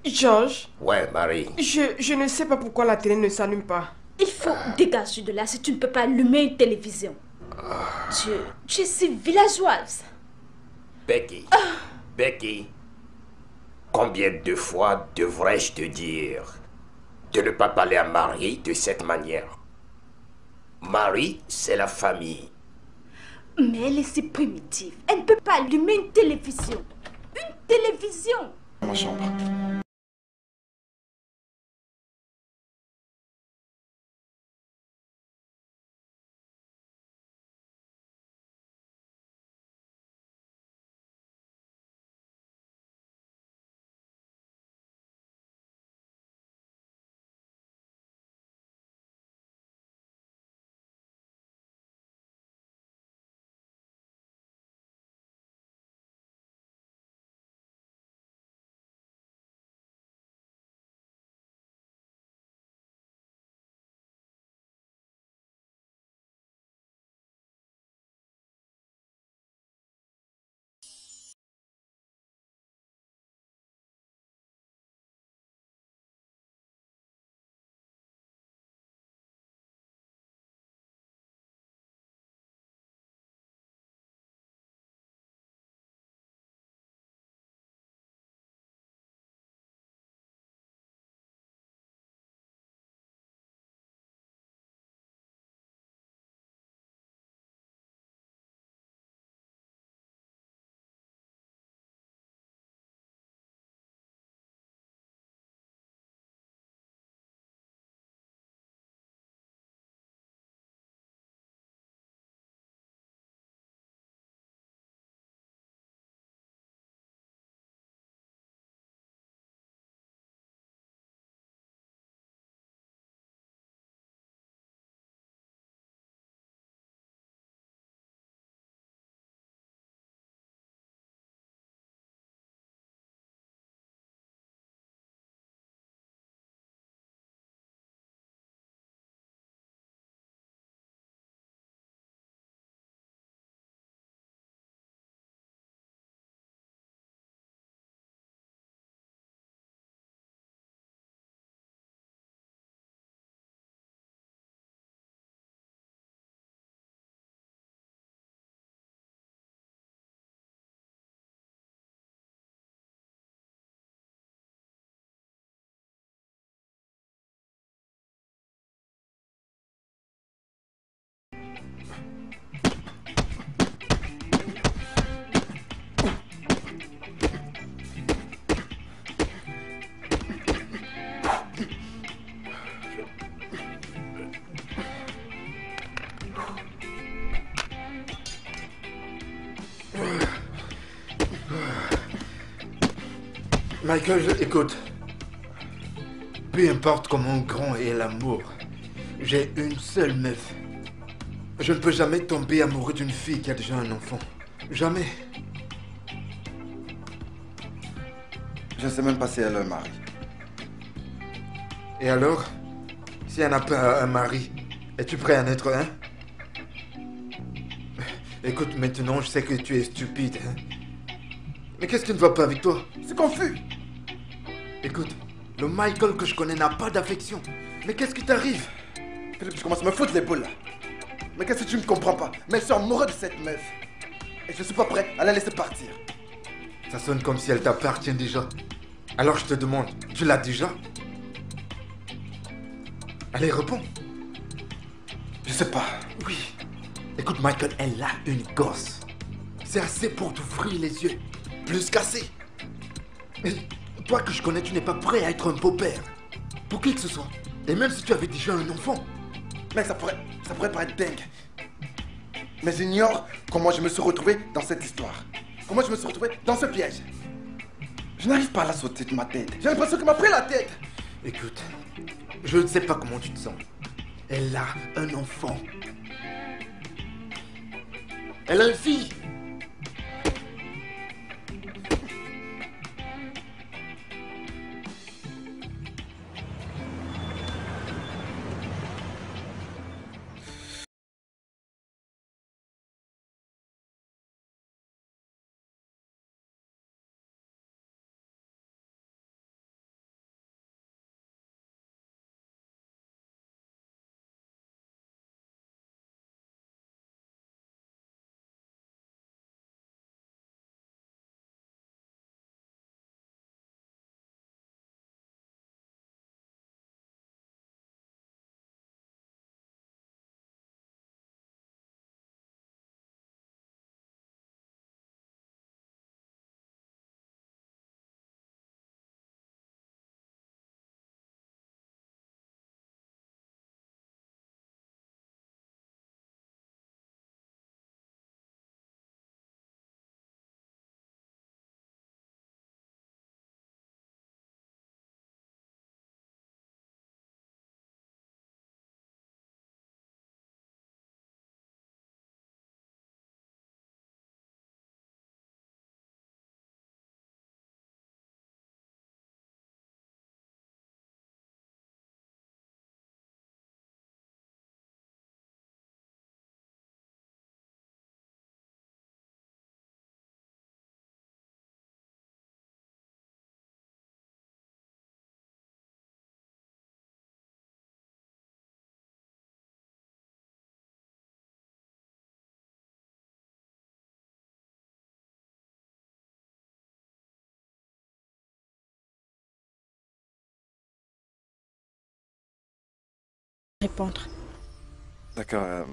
Georges, Ouais, Marie. je ne sais pas pourquoi la télé ne s'allume pas. Il faut dégager de là si tu ne peux pas allumer une télévision. Tu es si villageoise. Becky. Becky. Combien de fois devrais-je te dire de ne pas parler à Marie de cette manière? Marie, c'est la famille. Mais elle est si primitive. Elle ne peut pas allumer une télévision. Une télévision. Ma chambre. Michael, écoute. Peu importe comment grand est l'amour, j'ai une seule meuf. Je ne peux jamais tomber amoureux d'une fille qui a déjà un enfant. Jamais. Je ne sais même pas si elle a un mari. Et alors, si elle n'a pas un mari, es-tu prêt à en être un? Écoute, maintenant, je sais que tu es stupide. Hein? Mais qu'est-ce qui ne va pas avec toi? C'est confus. Écoute, le Michael que je connais n'a pas d'affection. Mais qu'est-ce qui t'arrive? Philippe, tu commences à me foutre les boules là. Mais qu'est-ce que tu ne comprends pas? Mais je suis amoureux de cette meuf. Et je suis pas prêt à la laisser partir. Ça sonne comme si elle t'appartient déjà. Alors je te demande, tu l'as déjà? Allez, réponds. Je sais pas. Oui. Écoute, Michael, elle a une gosse. C'est assez pour t'ouvrir les yeux. Plus qu'assez. Mais toi que je connais, tu n'es pas prêt à être un beau-père. Pour qui que ce soit. Et même si tu avais déjà un enfant. Mec, ça pourrait paraître dingue. Mais j'ignore comment je me suis retrouvé dans cette histoire. Comment je me suis retrouvé dans ce piège. Je n'arrive pas à la sauter de ma tête. J'ai l'impression qu'il m'a pris la tête. Écoute, je ne sais pas comment tu te sens. Elle a un enfant. Elle a une fille. répondre. D'accord.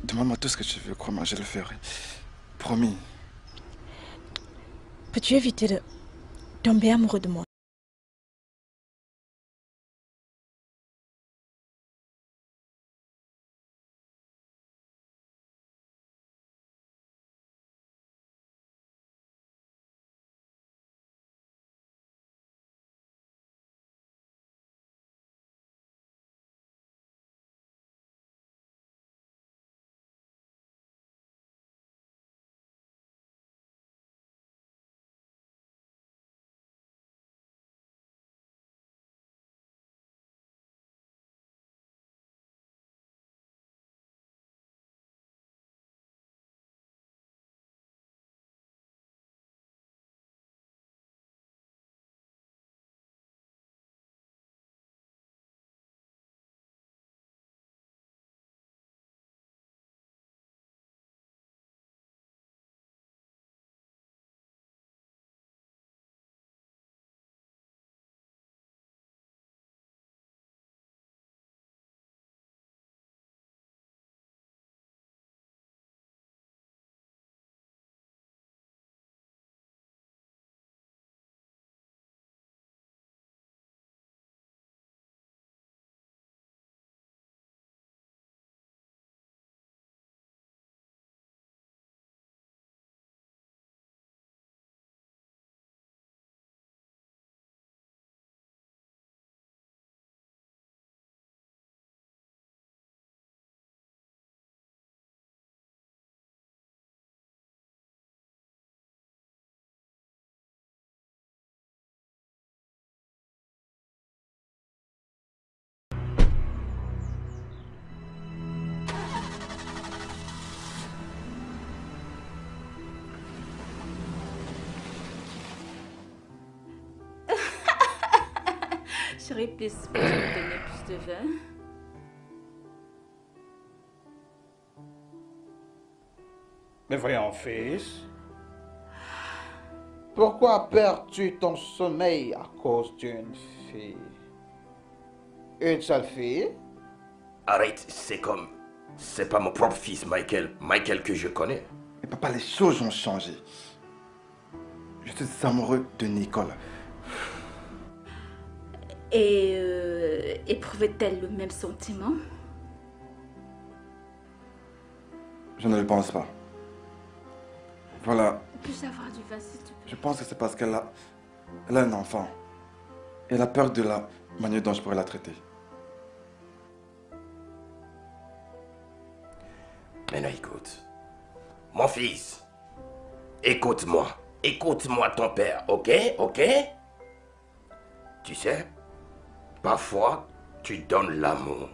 Demande-moi tout ce que tu veux, crois-moi, je le ferai. Promis. Peux-tu éviter de tomber amoureux de moi? Chérie, please, peux-tu me donner plus de vin? Mais voyons, fils. Pourquoi perds-tu ton sommeil à cause d'une fille? Une seule fille? Arrête, c'est comme... C'est pas mon propre fils, Michael. Michael que je connais. Mais papa, les choses ont changé. Je suis amoureux de Nicole. Et éprouvait-elle le même sentiment? Je ne le pense pas. Voilà. Puis-je avoir du vin, s'il te plaît? Je pense que c'est parce qu'elle a un enfant. Et elle a peur de la manière dont je pourrais la traiter. Maintenant, écoute. Mon fils, écoute-moi. Écoute-moi ton père, ok? Ok? Tu sais, parfois, tu donnes l'amour.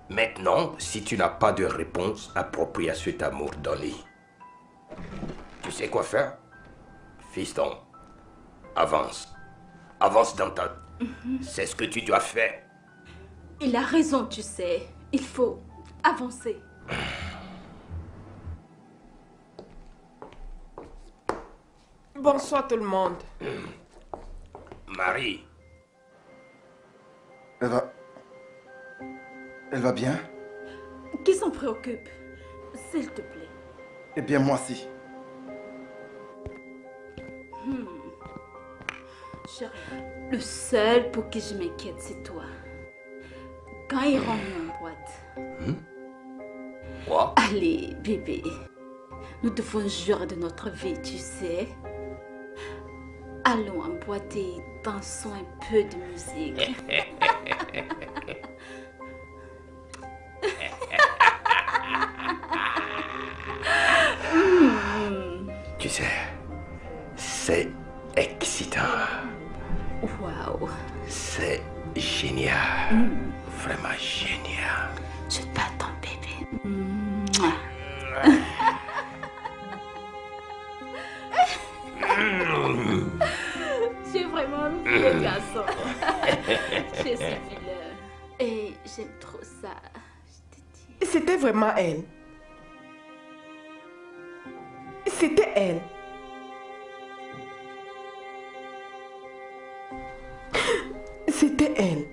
Maintenant, si tu n'as pas de réponse appropriée à cet amour donné, tu sais quoi faire? Fiston, avance. Avance dans ta... C'est ce que tu dois faire. Il a raison, tu sais. Il faut avancer. Bonsoir tout le monde. Marie. Elle va bien? Qui s'en préoccupe? S'il te plaît. Eh bien, moi aussi. Chérie, le seul pour qui je m'inquiète, c'est toi. Quand il rentre en boîte. Quoi? Allez, bébé. Nous devons jurer de notre vie, tu sais. Allons en boîte et dansons un peu de musique. Tu sais, c'est excitant. Waouh. C'est génial. Vraiment génial. Je t'attends, bébé. Tu es vraiment le garçon. Je suis vilain. Et j'aime trop ça. Je te dis. C'était vraiment elle. C'était elle. C'était elle.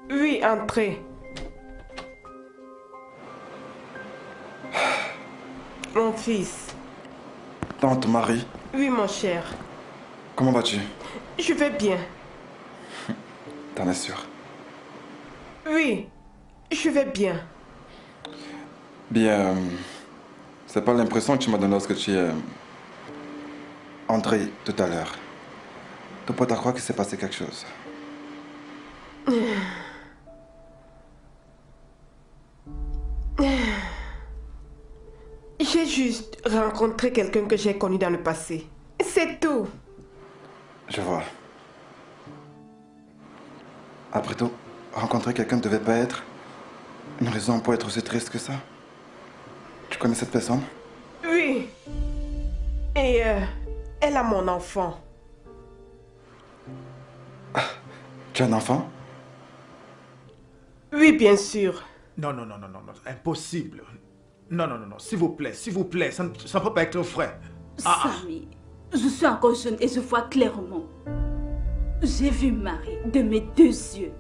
Oui, entrez. Mon fils. Tante Marie, Oui, mon cher. comment vas-tu? Je vais bien. T'en es sûr? Oui, je vais bien. Bien, c'est pas l'impression que tu m'as donnée lorsque tu es entré tout à l'heure. Tu peux croire qu'il s'est passé quelque chose. J'ai juste rencontré quelqu'un que j'ai connu dans le passé. C'est tout. Je vois. Après tout, rencontrer quelqu'un ne devait pas être une raison pour être aussi triste que ça. Tu connais cette personne? Oui. Et elle a mon enfant. Tu as un enfant? Oui, bien sûr. Non, non, non, non, non, non, impossible. Non, non, non, non, s'il vous plaît, ça ne peut pas être vrai. Samy, je suis encore jeune et je vois clairement. J'ai vu Marie de mes deux yeux.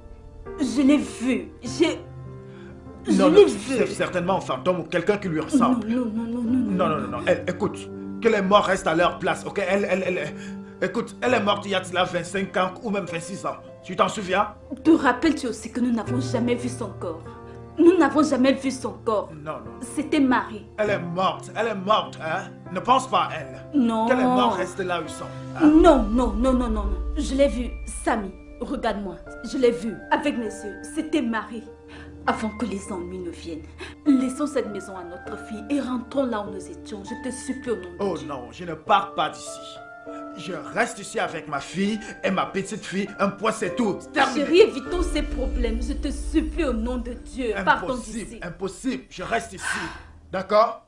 Je l'ai vue. Je Non, l'ai non, vue. c'est certainement un fantôme ou quelqu'un qui lui ressemble. Non, non, non, non, non. Non, non, non, non. Écoute, que les morts restent à leur place, ok? Écoute, elle est morte il y a de cela 25 ans ou même 26 ans. Tu t'en souviens? Te rappelles-tu aussi que nous n'avons jamais vu son corps? Nous n'avons jamais vu son corps. Non, non. C'était Marie. Elle est morte, hein? Ne pense pas à elle. Non. Que les morts restent là où ils sont. Hein? Non, non, non, non, non, non. Je l'ai vue, Samy. Regarde-moi. Je l'ai vue avec mes yeux. C'était Marie. Avant que les ennuis ne viennent, laissons cette maison à notre fille et rentrons là où nous étions. Je te supplie au nom de Oh Dieu. non, je ne pars pas d'ici. Je reste ici avec ma fille et ma petite fille. Un point, c'est tout. Terminé. Chérie, évitons ces problèmes. Je te supplie au nom de Dieu. Partons d'ici. Impossible, impossible. Je reste ici. D'accord?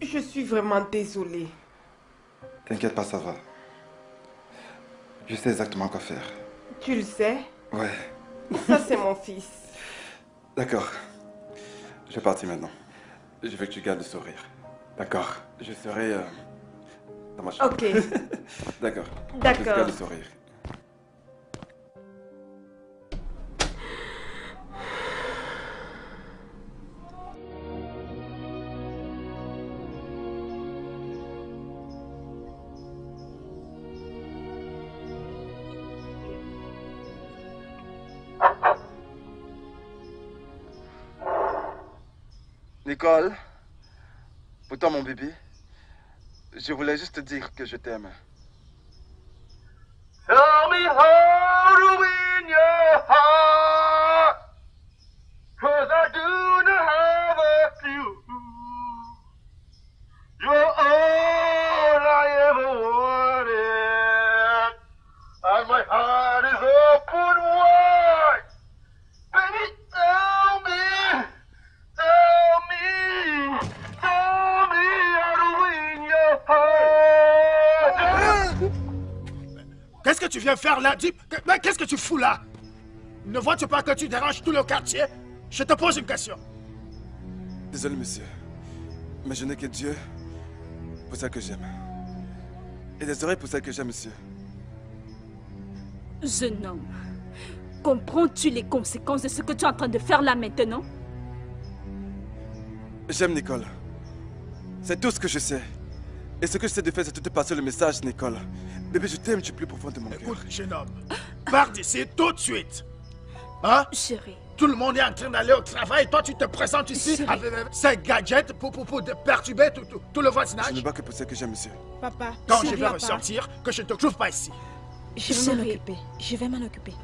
Je suis vraiment désolée. T'inquiète pas, ça va. Je sais exactement quoi faire. Tu le sais? Ouais. Ça, c'est mon fils. D'accord. Je vais partir maintenant. Je veux que tu gardes le sourire. D'accord. Je serai dans ma chambre. Ok. D'accord. D'accord. Je garde le sourire. Nicole, pour toi mon bébé, je voulais juste te dire que je t'aime. Tell me how to win your heart, 'cause I do not have a clue. You're all I ever wanted, and my heart is open wide. Baby, tell me how to win your heart. Qu'est-ce que tu viens faire là? Mais qu'est-ce que tu fous là? Ne vois-tu pas que tu déranges tout le quartier? Je te pose une question. Désolé, monsieur. Mais je n'ai que Dieu pour celle que j'aime. Et des oreilles pour celle que j'aime, monsieur. Jeune homme, comprends-tu les conséquences de ce que tu es en train de faire là maintenant? J'aime Nicole. C'est tout ce que je sais. Et ce que je sais de faire, c'est de te passer le message, Nicole. Bébé, je t'aime du plus profond de mon cœur. Écoute, jeune homme, pars d'ici tout de suite. Hein? Chérie. Tout le monde est en train d'aller au travail. Toi, tu te présentes ici avec ces gadgets pour perturber tout le voisinage. Je ne bats que pour celle que j'aime, monsieur. Papa, Quand je vais ressortir, que je ne te trouve pas ici. Je vais m'en occuper. Je vais m'en occuper.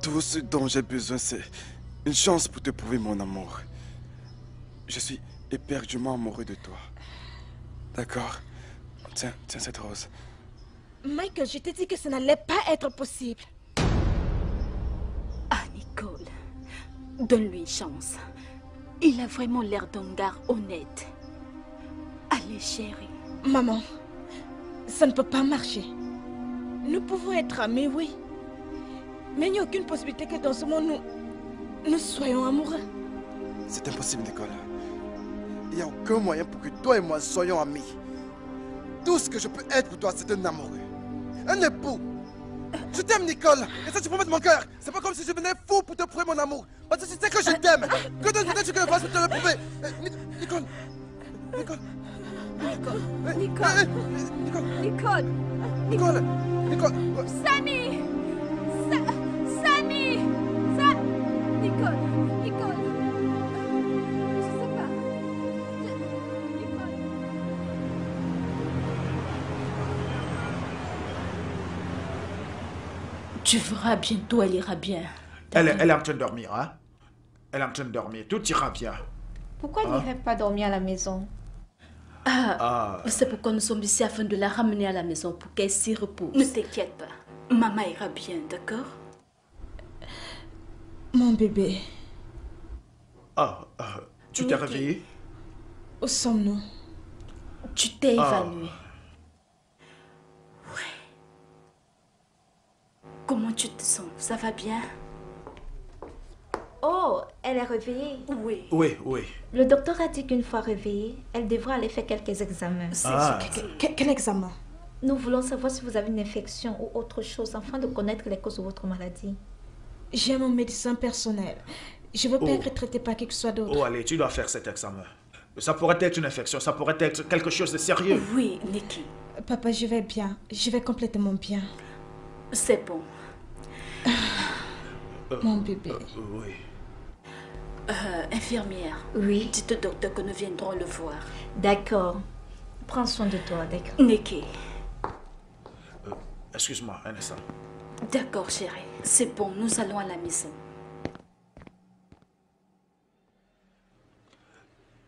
Tout ce dont j'ai besoin, c'est une chance pour te prouver mon amour. Je suis éperdument amoureux de toi. D'accord? Tiens cette rose. Michael, je t'ai dit que ça n'allait pas être possible. Ah, Nicole, donne-lui une chance. Il a vraiment l'air d'un gars honnête. Allez, chérie. Maman, ça ne peut pas marcher. Nous pouvons être amis, oui. Mais il n'y a aucune possibilité que dans ce monde, nous soyons amoureux. C'est impossible, Nicole. Il n'y a aucun moyen pour que toi et moi soyons amis. Tout ce que je peux être pour toi, c'est un amoureux. Un époux. Je t'aime, Nicole. Et ça, tu promets de mon cœur. C'est pas comme si je venais fou pour te prouver mon amour. Parce que tu sais que je t'aime. Que d'autres peut-être que je fasse pour te le prouver. Nicole. Nicole. Nicole. Nicole. Nicole. Nicole. Sammy. Sammy. Nicole. Nicole. Je sais pas. Nicole. Tu verras bientôt, elle ira bien. Elle est en train de dormir, hein? Elle est en train de dormir. Tout ira bien. Pourquoi elle n'irait pas dormir à la maison? C'est pourquoi nous sommes ici afin de la ramener à la maison pour qu'elle s'y repose. Ne t'inquiète pas. Maman ira bien, d'accord? Mon bébé. Tu t'es réveillé? Où sommes-nous? Tu t'es évanoui. Ouais. Comment tu te sens? Ça va bien? Oh, elle est réveillée? Oui. Oui. Le docteur a dit qu'une fois réveillée, elle devra aller faire quelques examens. Quel examen? Nous voulons savoir si vous avez une infection ou autre chose afin de connaître les causes de votre maladie. J'ai mon médecin personnel. Je veux pas être traitée par qui que ce soit d'autre. Oh, allez, tu dois faire cet examen. Ça pourrait être une infection, ça pourrait être quelque chose de sérieux. Oui, Nikki. Papa, je vais bien. Je vais complètement bien. C'est bon. Mon bébé. Oui. Infirmière. Oui. Dites au docteur que nous viendrons le voir. D'accord. Prends soin de toi, d'accord. Nikki. Excuse-moi, un instant. D'accord, chérie. C'est bon, nous allons à la maison.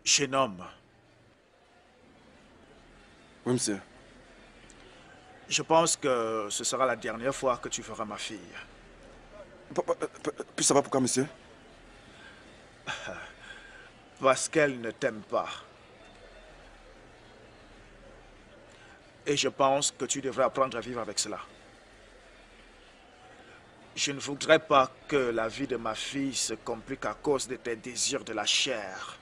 Jeune homme, Oui, monsieur. je pense que ce sera la dernière fois que tu feras ma fille. Puis ça va pourquoi, monsieur? Parce qu'elle ne t'aime pas. Et je pense que tu devrais apprendre à vivre avec cela. Je ne voudrais pas que la vie de ma fille se complique à cause de tes désirs de la chair.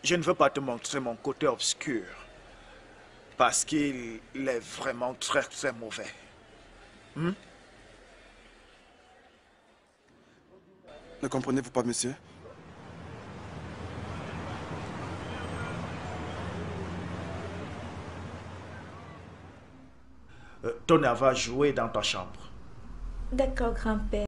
Je ne veux pas te montrer mon côté obscur, parce qu'il est vraiment très très mauvais. Ne comprenez-vous pas, monsieur? Tona va jouer dans ta chambre. D'accord, grand-père.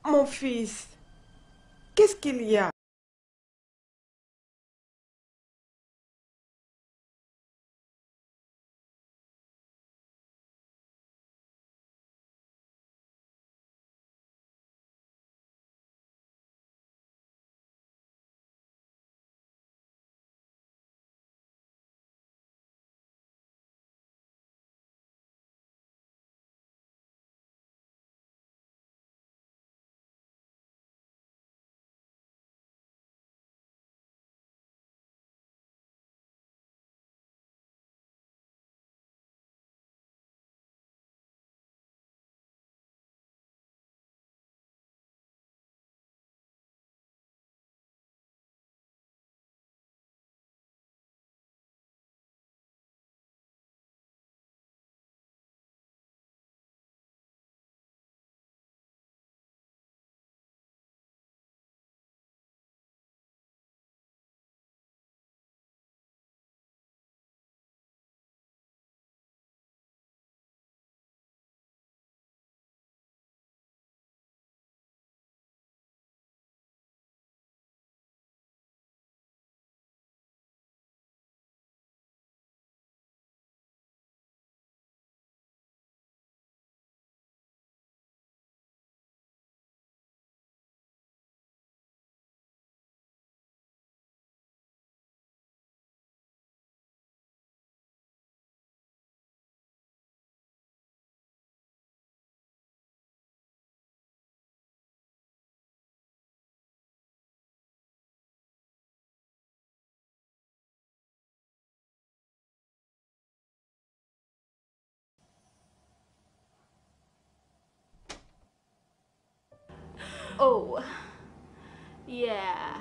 Mon fils, qu'est-ce qu'il y a? Oh, yeah.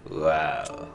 Wow.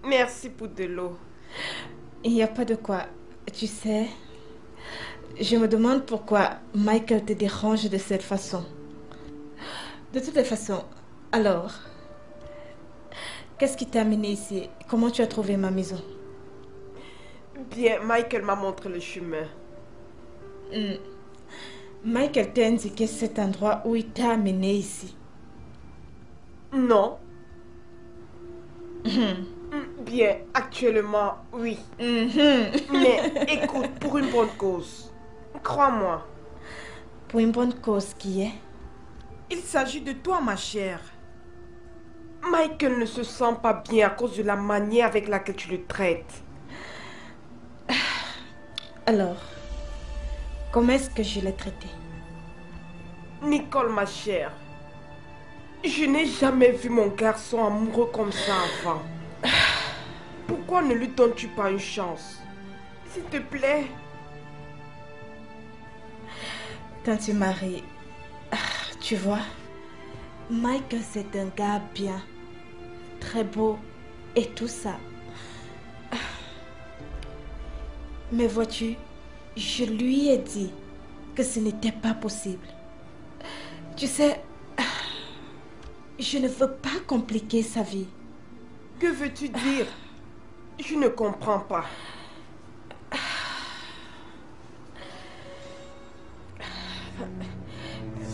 Merci pour de l'eau. Il n'y a pas de quoi. Tu sais, je me demande pourquoi Michael te dérange de cette façon. De toutes les façons, alors, qu'est-ce qui t'a amené ici? Comment tu as trouvé ma maison? Bien, Michael m'a montré le chemin. Michael t'a indiqué cet endroit où il t'a amené ici. Non. Bien, actuellement, oui. Mais écoute, pour une bonne cause. Crois-moi. Pour une bonne cause qui est? Il s'agit de toi, ma chère. Michael ne se sent pas bien à cause de la manière avec laquelle tu le traites. Alors, comment est-ce que je l'ai traité? Nicole, ma chère, je n'ai jamais vu mon garçon amoureux comme ça avant. Pourquoi ne lui donnes-tu pas une chance? S'il te plaît. Tante Marie, tu vois, Michael c'est un gars bien, très beau et tout ça. Mais vois-tu, je lui ai dit que ce n'était pas possible. Tu sais, je ne veux pas compliquer sa vie. Que veux-tu dire? Je ne comprends pas.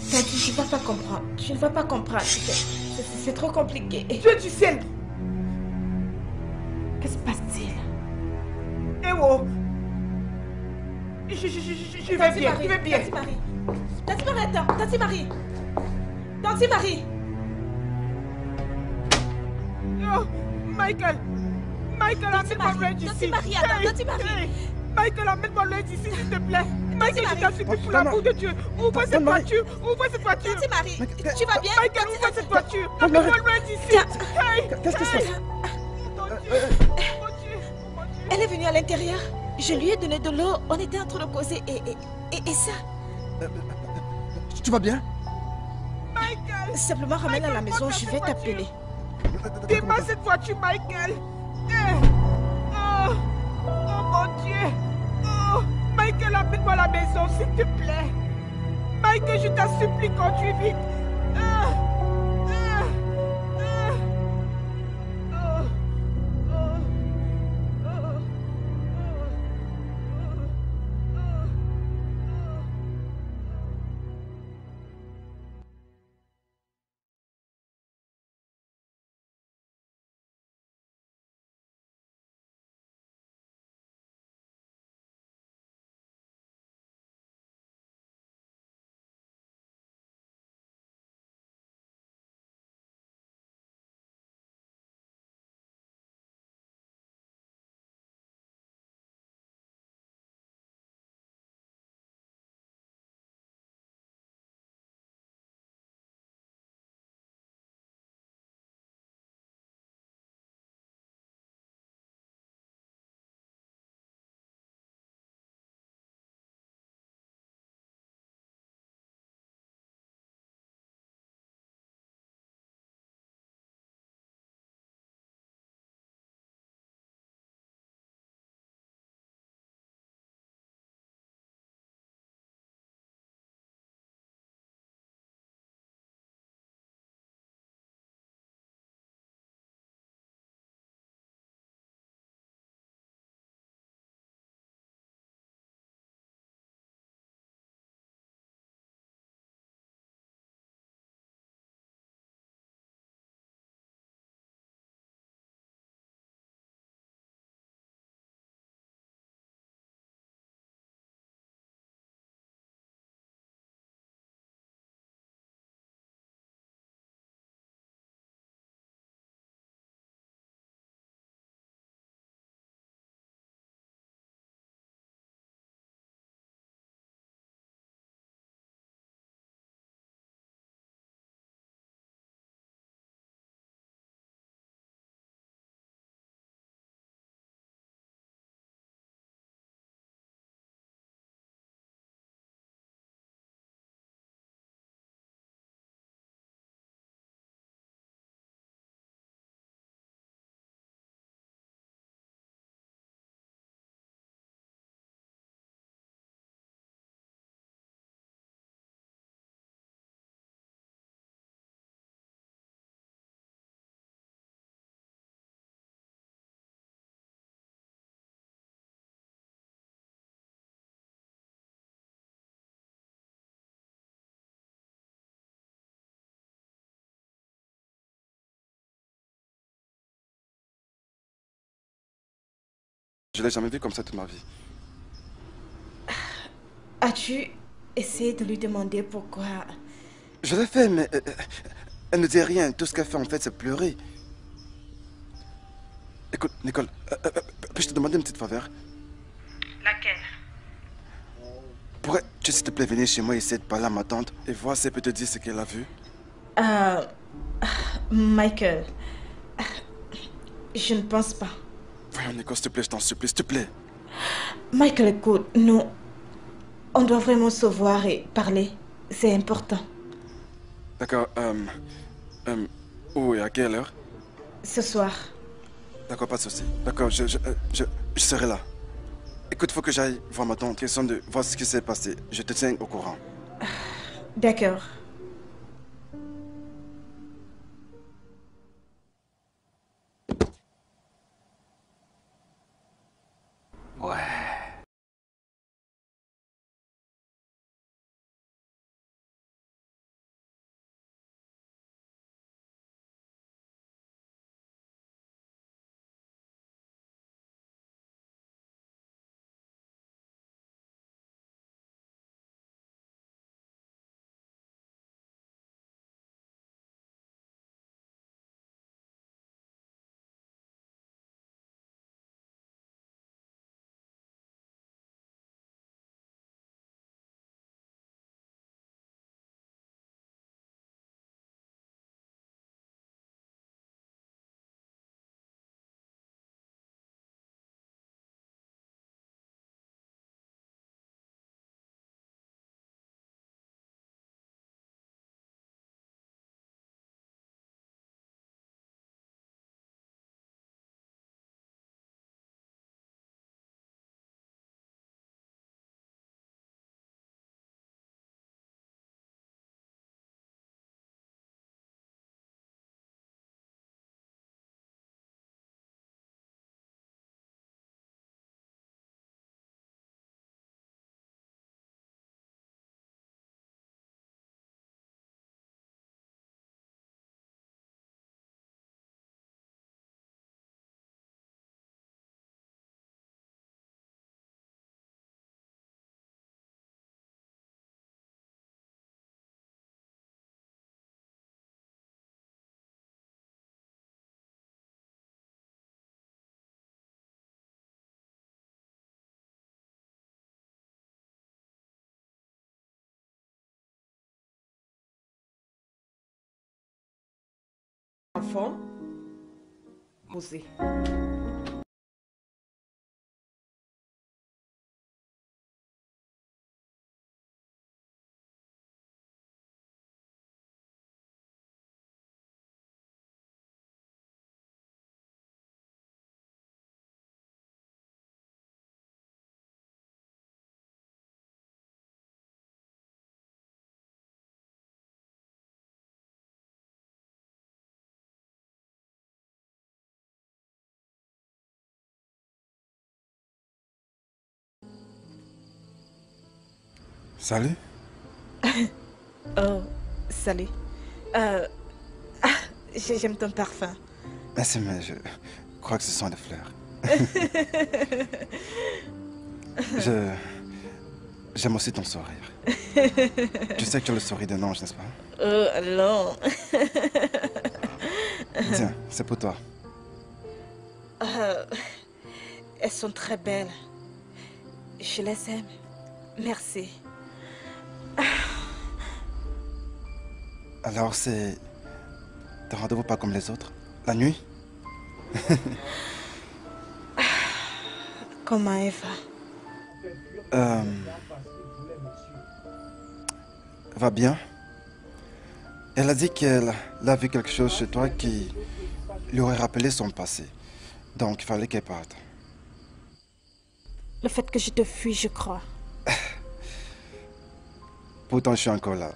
Tati, tu ne vas pas comprendre. Tu ne vas pas comprendre. C'est trop compliqué. Dieu du ciel! Que se passe-t-il? Eh oh! Je vais bien, je vais bien. Tante Marie. Tante Marie, attends. Tante Marie. Tante Marie. Oh, Michael! Michael, amène-moi loin d'ici. Tante Marie, attends. Tante Marie. Michael, amène-moi loin d'ici, s'il te plaît. Michael, je t'en supplie pour l'amour de Dieu. Ouvre cette voiture. Ouvre cette voiture. Tante Marie, tu vas bien? Michael, ouvre cette voiture. Amène-moi loin d'ici. Qu'est-ce qui se passe? Elle est venue à l'intérieur. Je lui ai donné de l'eau. On était en train de causer et ça. Tu vas bien? Michael! Simplement ramène à la maison, je vais t'appeler. Démarre cette voiture, Michael! Oh mon Dieu! Oh, Michael, amène-moi à la maison, s'il te plaît! Michael, je t'en supplie, conduis vite! Je l'ai jamais vu comme ça toute ma vie. As-tu essayé de lui demander pourquoi? Je l'ai fait, mais elle ne dit rien. Tout ce qu'elle fait, en fait, c'est pleurer. Écoute, Nicole, puis-je te demander une petite faveur? Laquelle? Pourrais-tu, s'il te plaît, venir chez moi et essayer de parler à ma tante et voir si elle peut te dire ce qu'elle a vu? Michael, je ne pense pas. Voyons, Nicole, s'il te plaît, je t'en supplie, s'il te plaît. Michael, écoute, nous, on doit vraiment se voir et parler. C'est important. D'accord, où et à quelle heure? Ce soir. D'accord, pas de souci. D'accord, je serai là. Écoute, faut que j'aille voir ma tante, question de voir ce qui s'est passé. Je te tiens au courant. D'accord. Ouais. Enfant, posé. Salut. Oh, salut. J'aime ton parfum. Merci, mais je crois que ce sont des fleurs. J'aime aussi ton sourire. Tu sais que tu as le sourire d'un ange, n'est-ce pas? Oh, non. Tiens, c'est pour toi. Elles sont très belles. Je les aime. Merci. Alors, c'est... T'as rendez-vous pas comme les autres? La nuit? Comment Eva? Va bien. Elle a dit qu'elle a vu quelque chose chez toi qui lui aurait rappelé son passé. Donc, il fallait qu'elle parte. Le fait que je te fuis, je crois. Pourtant, je suis encore là.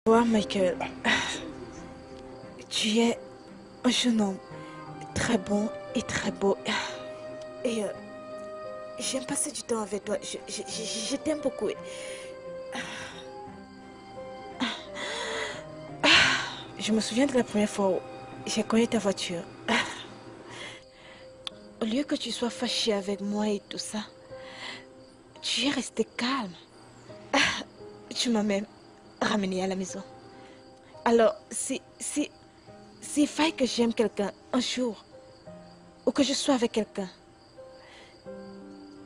Toi, Michael, tu es un jeune homme très bon et très beau. Et j'aime passer du temps avec toi. Je t'aime beaucoup. Je me souviens de la première fois où j'ai connu ta voiture. Au lieu que tu sois fâché avec moi et tout ça, tu es resté calme. Tu m'as même ramené à la maison. Alors, s'il faille que j'aime quelqu'un un jour, ou que je sois avec quelqu'un,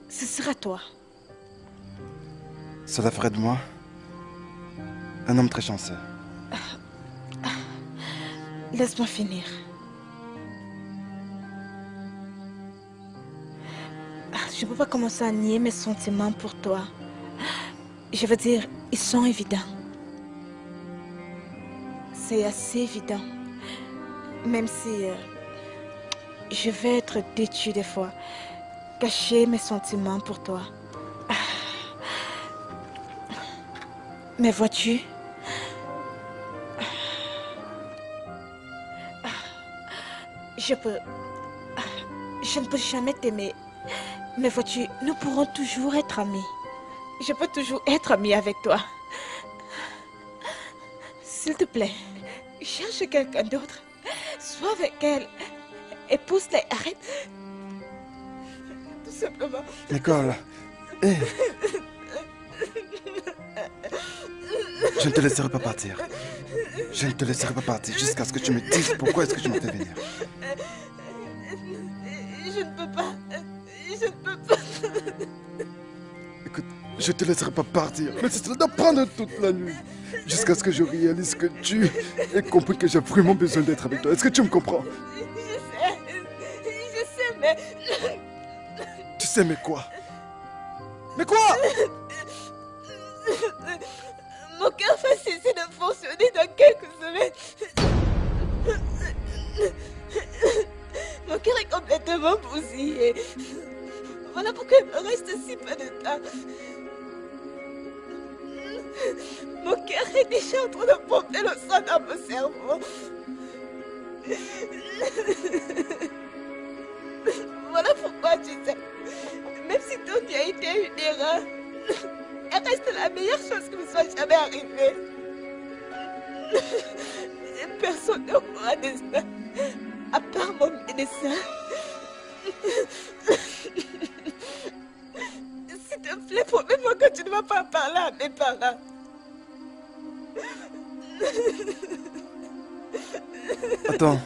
ce sera toi. Cela ferait de moi un homme très chanceux. Laisse-moi finir. Je ne peux pas commencer à nier mes sentiments pour toi. Je veux dire, ils sont évidents. C'est assez évident. Même si je vais être têtue des fois, cacher mes sentiments pour toi. Mais vois-tu, je ne peux jamais t'aimer. Mais vois-tu, nous pourrons toujours être amis. Je peux toujours être amie avec toi. S'il te plaît, cherche quelqu'un d'autre. Sois avec elle. Épouse-les. Arrête. Tout simplement. Nicole, hé. Je ne te laisserai pas partir. Je ne te laisserai pas partir jusqu'à ce que tu me dises pourquoi est-ce que tu m'as fait venir. Je ne peux pas. Je ne peux pas. Écoute, je te laisserai pas partir, mais cela doit prendre toute la nuit. Jusqu'à ce que je réalise que tu aies compris que j'ai vraiment besoin d'être avec toi. Est-ce que tu me comprends? Je sais, mais... Tu sais, mais quoi? Mais quoi? Mon cœur va cesser de fonctionner dans quelques semaines. Mon cœur est complètement bousillé. Voilà pourquoi il me reste si peu de temps. Mon cœur est déjà en train de pomper le sang dans mon cerveau. Voilà pourquoi, tu sais, même si tout a été une erreur, elle reste la meilleure chose qui me soit jamais arrivée. Personne ne croit de ça, à part mon médecin. S'il te plaît, promets-moi que tu ne vas pas parler à mes parents. Attends.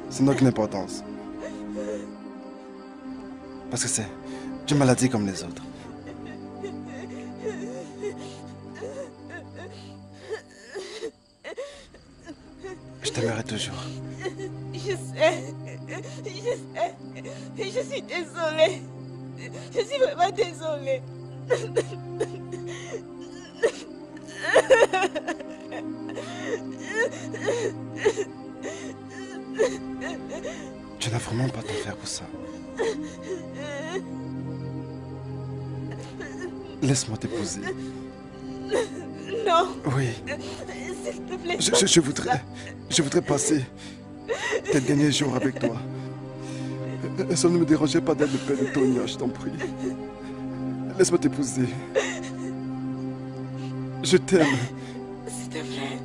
Ça n'a aucune importance. Parce que c'est une maladie comme les autres. Je t'aimerai toujours. Je sais. Je suis désolée. Je suis vraiment désolée. Tu n'as vraiment pas t'en faire pour ça. Laisse-moi t'épouser. Non. Oui. S'il te plaît. Je voudrais passer tes derniers jours avec toi. Et ça ne me dérangeait pas d'être le père de Tonya, je t'en prie. Laisse-moi t'épouser. Je t'aime. S'il te plaît.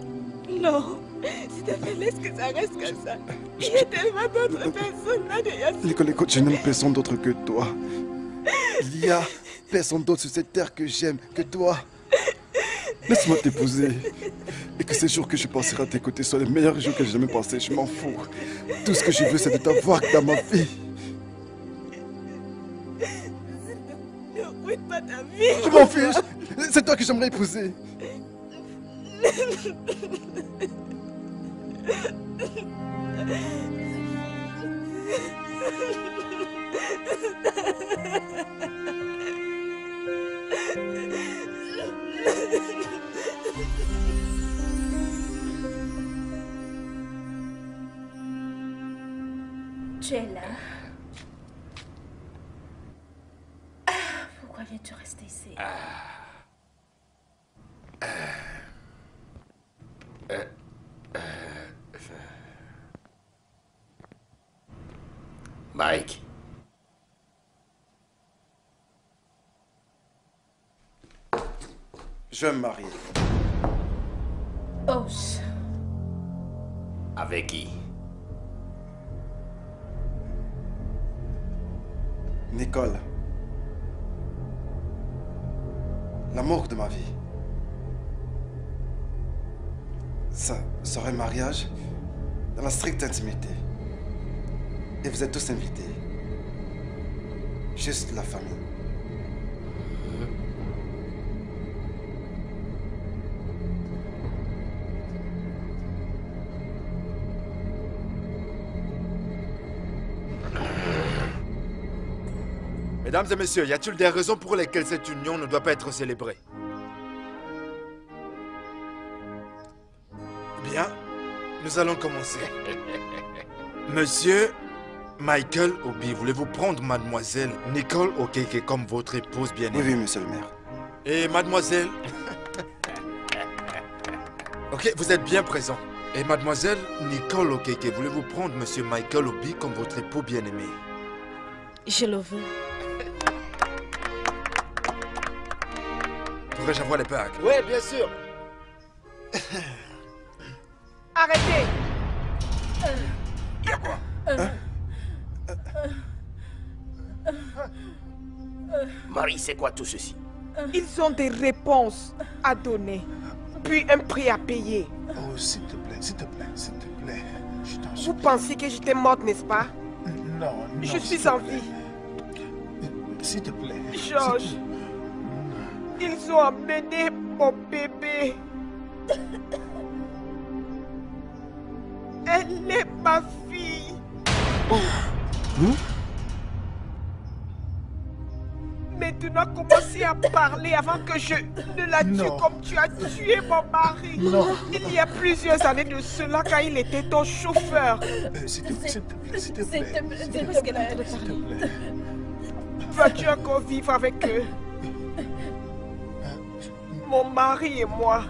Non. S'il te plaît, laisse que ça reste comme ça. Il y a tellement d'autres personnes là derrière. Nicole, écoute, je n'aime personne d'autre que toi. Il y a personne d'autre sur cette terre que j'aime que toi. Laisse-moi t'épouser. Et que ces jours que je passerai à tes côtés soient les meilleurs jours que j'ai jamais passés. Je m'en fous. Tout ce que je veux, c'est de t'avoir dans ma vie. Ne ruine pas ta vie. Je m'en fiche. C'est toi que j'aimerais épouser. Tu es là. viens-tu rester ici? Mike. Je vais me marier. Oh, Avec qui? Nicole. L'amour de ma vie. Ça serait un mariage dans la stricte intimité. Et vous êtes tous invités. Juste la famille. Mesdames et messieurs, y a-t-il des raisons pour lesquelles cette union ne doit pas être célébrée? Bien, nous allons commencer. Monsieur Michael Obi, voulez-vous prendre mademoiselle Nicole Okeke comme votre épouse bien-aimée? Oui, monsieur le maire. Et mademoiselle... Ok, vous êtes bien présent. Et mademoiselle Nicole Okeke, voulez-vous prendre monsieur Michael Obi comme votre époux bien-aimé? Je le veux. Pourrais-je avoir les bagues? Oui, bien sûr. Arrêtez. Il y a quoi? Marie, c'est quoi tout ceci? Ils ont des réponses à donner, puis un prix à payer. Oh, s'il te plaît, s'il te plaît, s'il te plaît. Je t'en Vous supplie. pensiez que j'étais morte, n'est-ce pas? Non, non. Je s'il suis te en plaît. vie. S'il te plaît. Georges, ils ont emmené mon bébé. Elle est ma fille. Mais tu n'as commencé à parler avant que je ne la tue Non. comme tu as tué mon mari. Non. Il y a plusieurs années de cela quand il était ton chauffeur. S'il te plaît, s'il te plaît, s'il te S'il plaît. te plaît, C'est parce qu'elle a trop parlé. Vas-tu encore vivre avec eux? Mon mari et moi.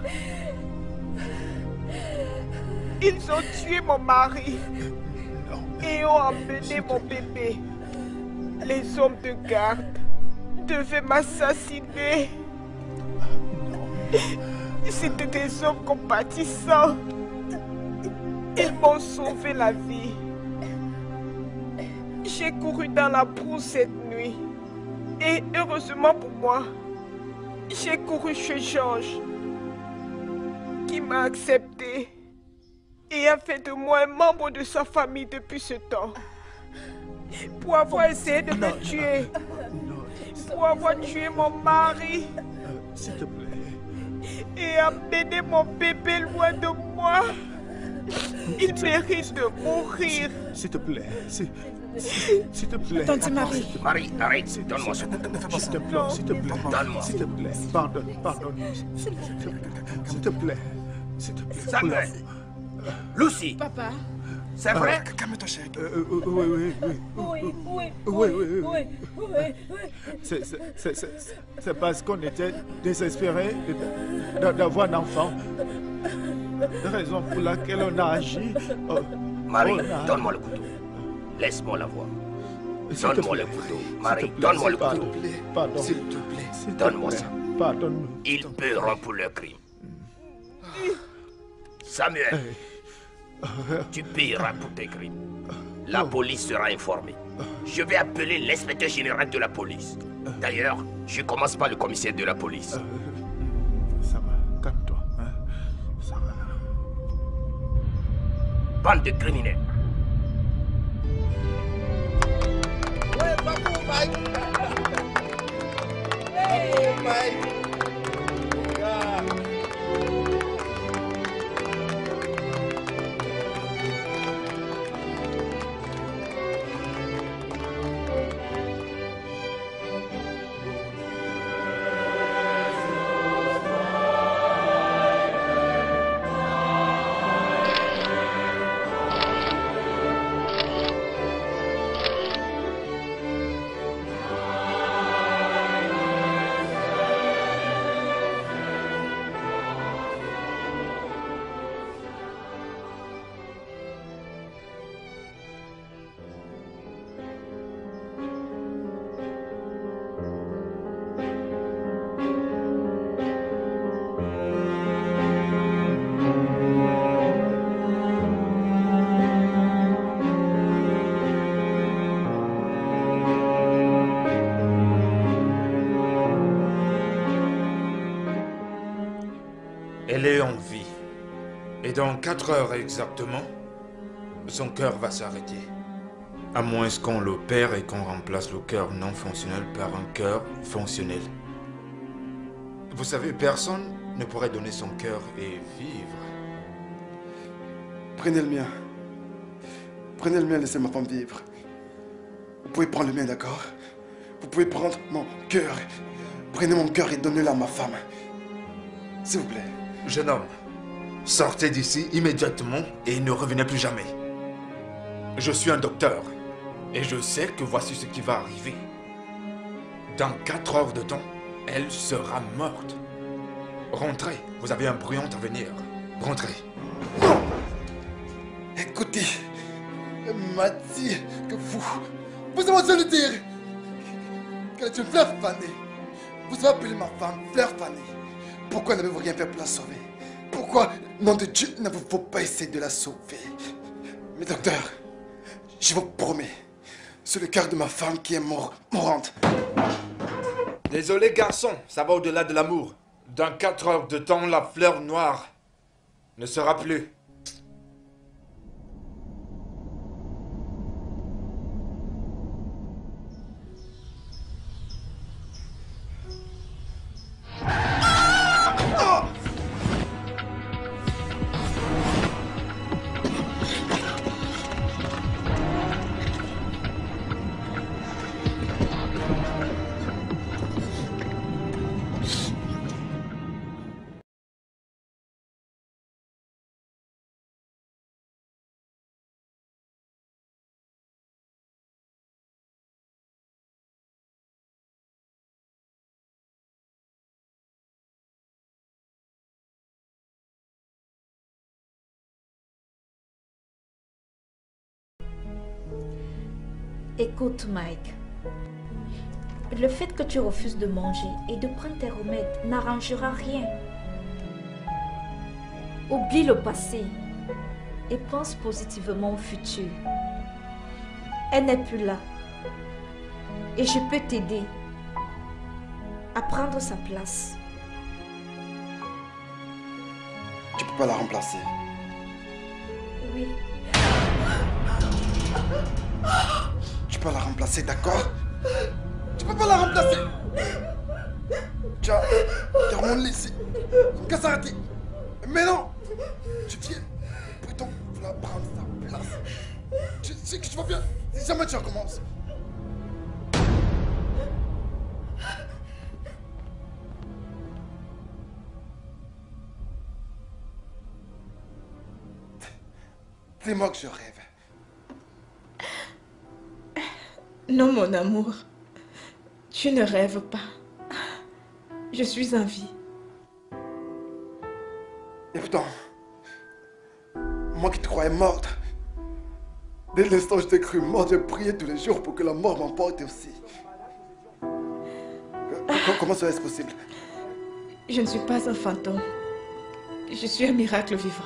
Ils ont tué mon mari et ont emmené mon bébé. Les hommes de garde devaient m'assassiner. C'étaient des hommes compatissants. Ils m'ont sauvé la vie. J'ai couru dans la brousse cette nuit. Et heureusement pour moi, j'ai couru chez Georges, qui m'a accepté et a fait de moi un membre de sa famille depuis ce temps. Pour avoir essayé de me tuer, pour avoir tué mon mari S'il te plaît. et amené mon bébé loin de moi, il mérite de mourir. S'il te plaît. S'il te plaît. Tante Marie. Marie, arrête, donne-moi ce coup. S'il te plaît, s'il te plaît. Donne-moi. S'il te plaît. Pardonne, pardonne. S'il te plaît. S'il te plaît. Samuel. Lucie. Papa. C'est vrai? Calme-toi, chérie. Oui. Oui. C'est parce qu'on était désespérés d'avoir un enfant. Raison pour laquelle on a agi. Marie, on a- donne-moi le couteau. Laisse-moi la voir. S'il te Donne-moi plaît. le couteau. S'il te Marie, plaît, donne-moi le pardon. couteau. Pardon. S'il te plaît. S'il te Donne-moi plaît. ça. Pardonne-nous. Ils paieront pour leur crime. Samuel, tu paieras pour tes crimes. La police sera informée. Je vais appeler l'inspecteur général de la police. D'ailleurs, je commence par le commissaire de la police. Ça va, calme-toi. Hein? Ça va. Bande de criminels. Ouais, bravo, Mike. Bravo, Mike. est en vie. Et dans 4 heures exactement, son cœur va s'arrêter. À moins qu'on l'opère et qu'on remplace le cœur non fonctionnel par un cœur fonctionnel. Vous savez, personne ne pourrait donner son cœur et vivre. Prenez le mien. Prenez le mien, laissez ma femme vivre. Vous pouvez prendre le mien, d'accord? Vous pouvez prendre mon cœur. Prenez mon cœur et donnez-le à ma femme. S'il vous plaît. Jeune homme, sortez d'ici immédiatement et ne revenez plus jamais. Je suis un docteur et je sais que voici ce qui va arriver. Dans 4 heures de temps, elle sera morte. Rentrez, vous avez un brillant avenir. Rentrez. Non! Écoutez, elle m'a dit que vous avez osé le dire qu'elle est une fleur fanée. Vous avez appelé ma femme fleur fanée. Pourquoi n'avez-vous rien fait pour la sauver? Pourquoi, nom de Dieu, n'avez-vous pas essayé de la sauver? Mais docteur, je vous promets, c'est le cœur de ma femme qui est mourante. Désolé garçon, ça va au-delà de l'amour. Dans 4 heures de temps, la fleur noire ne sera plus. Écoute, Mike. Le fait que tu refuses de manger et de prendre tes remèdes n'arrangera rien. Oublie le passé et pense positivement au futur. Elle n'est plus là. Et je peux t'aider à prendre sa place. Tu peux pas la remplacer. Oui. Tu peux la remplacer, d'accord? Tu peux pas la remplacer. Tu as mon lit ici. Qu'est-ce que ça a été? Mais non! Tu viens. Plutôt, tu vas prendre sa place. Tu sais que tu vas bien. Si jamais tu recommences. C'est moi que je rêve. Non, mon amour. Tu ne rêves pas. Je suis en vie. Et pourtant, moi qui te croyais morte, dès l'instant où je t'ai cru morte, j'ai prié tous les jours pour que la mort m'emporte aussi. Comment cela est possible? Je ne suis pas un fantôme. Je suis un miracle vivant.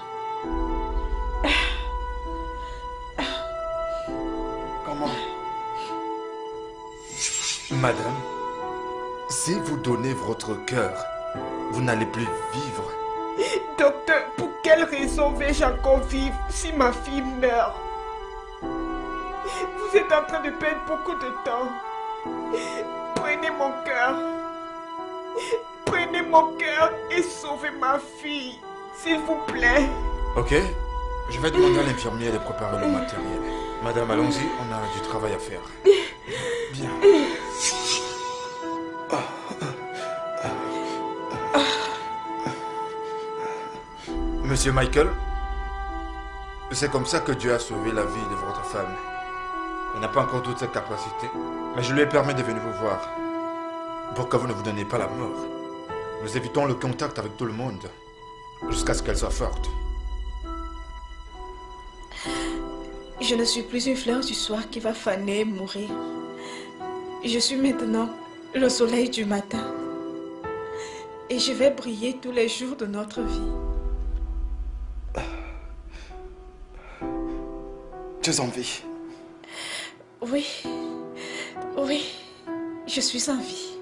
Comment? Madame, si vous donnez votre cœur, vous n'allez plus vivre. Docteur, pour quelle raison vais-je encore vivre si ma fille meurt? Vous êtes en train de perdre beaucoup de temps. Prenez mon cœur. Prenez mon cœur et sauvez ma fille, s'il vous plaît. Ok, je vais demander à l'infirmière de préparer le matériel. Madame, allons-y, on a du travail à faire. Bien. Monsieur Michael, c'est comme ça que Dieu a sauvé la vie de votre femme. Elle n'a pas encore toutes ses capacités, mais je lui ai permis de venir vous voir. Pour que vous ne vous donniez pas la mort. Nous évitons le contact avec tout le monde, jusqu'à ce qu'elle soit forte. Je ne suis plus une fleur du soir qui va faner et mourir. Je suis maintenant le soleil du matin. Et je vais briller tous les jours de notre vie. Tu es en vie? Oui, oui, je suis en vie.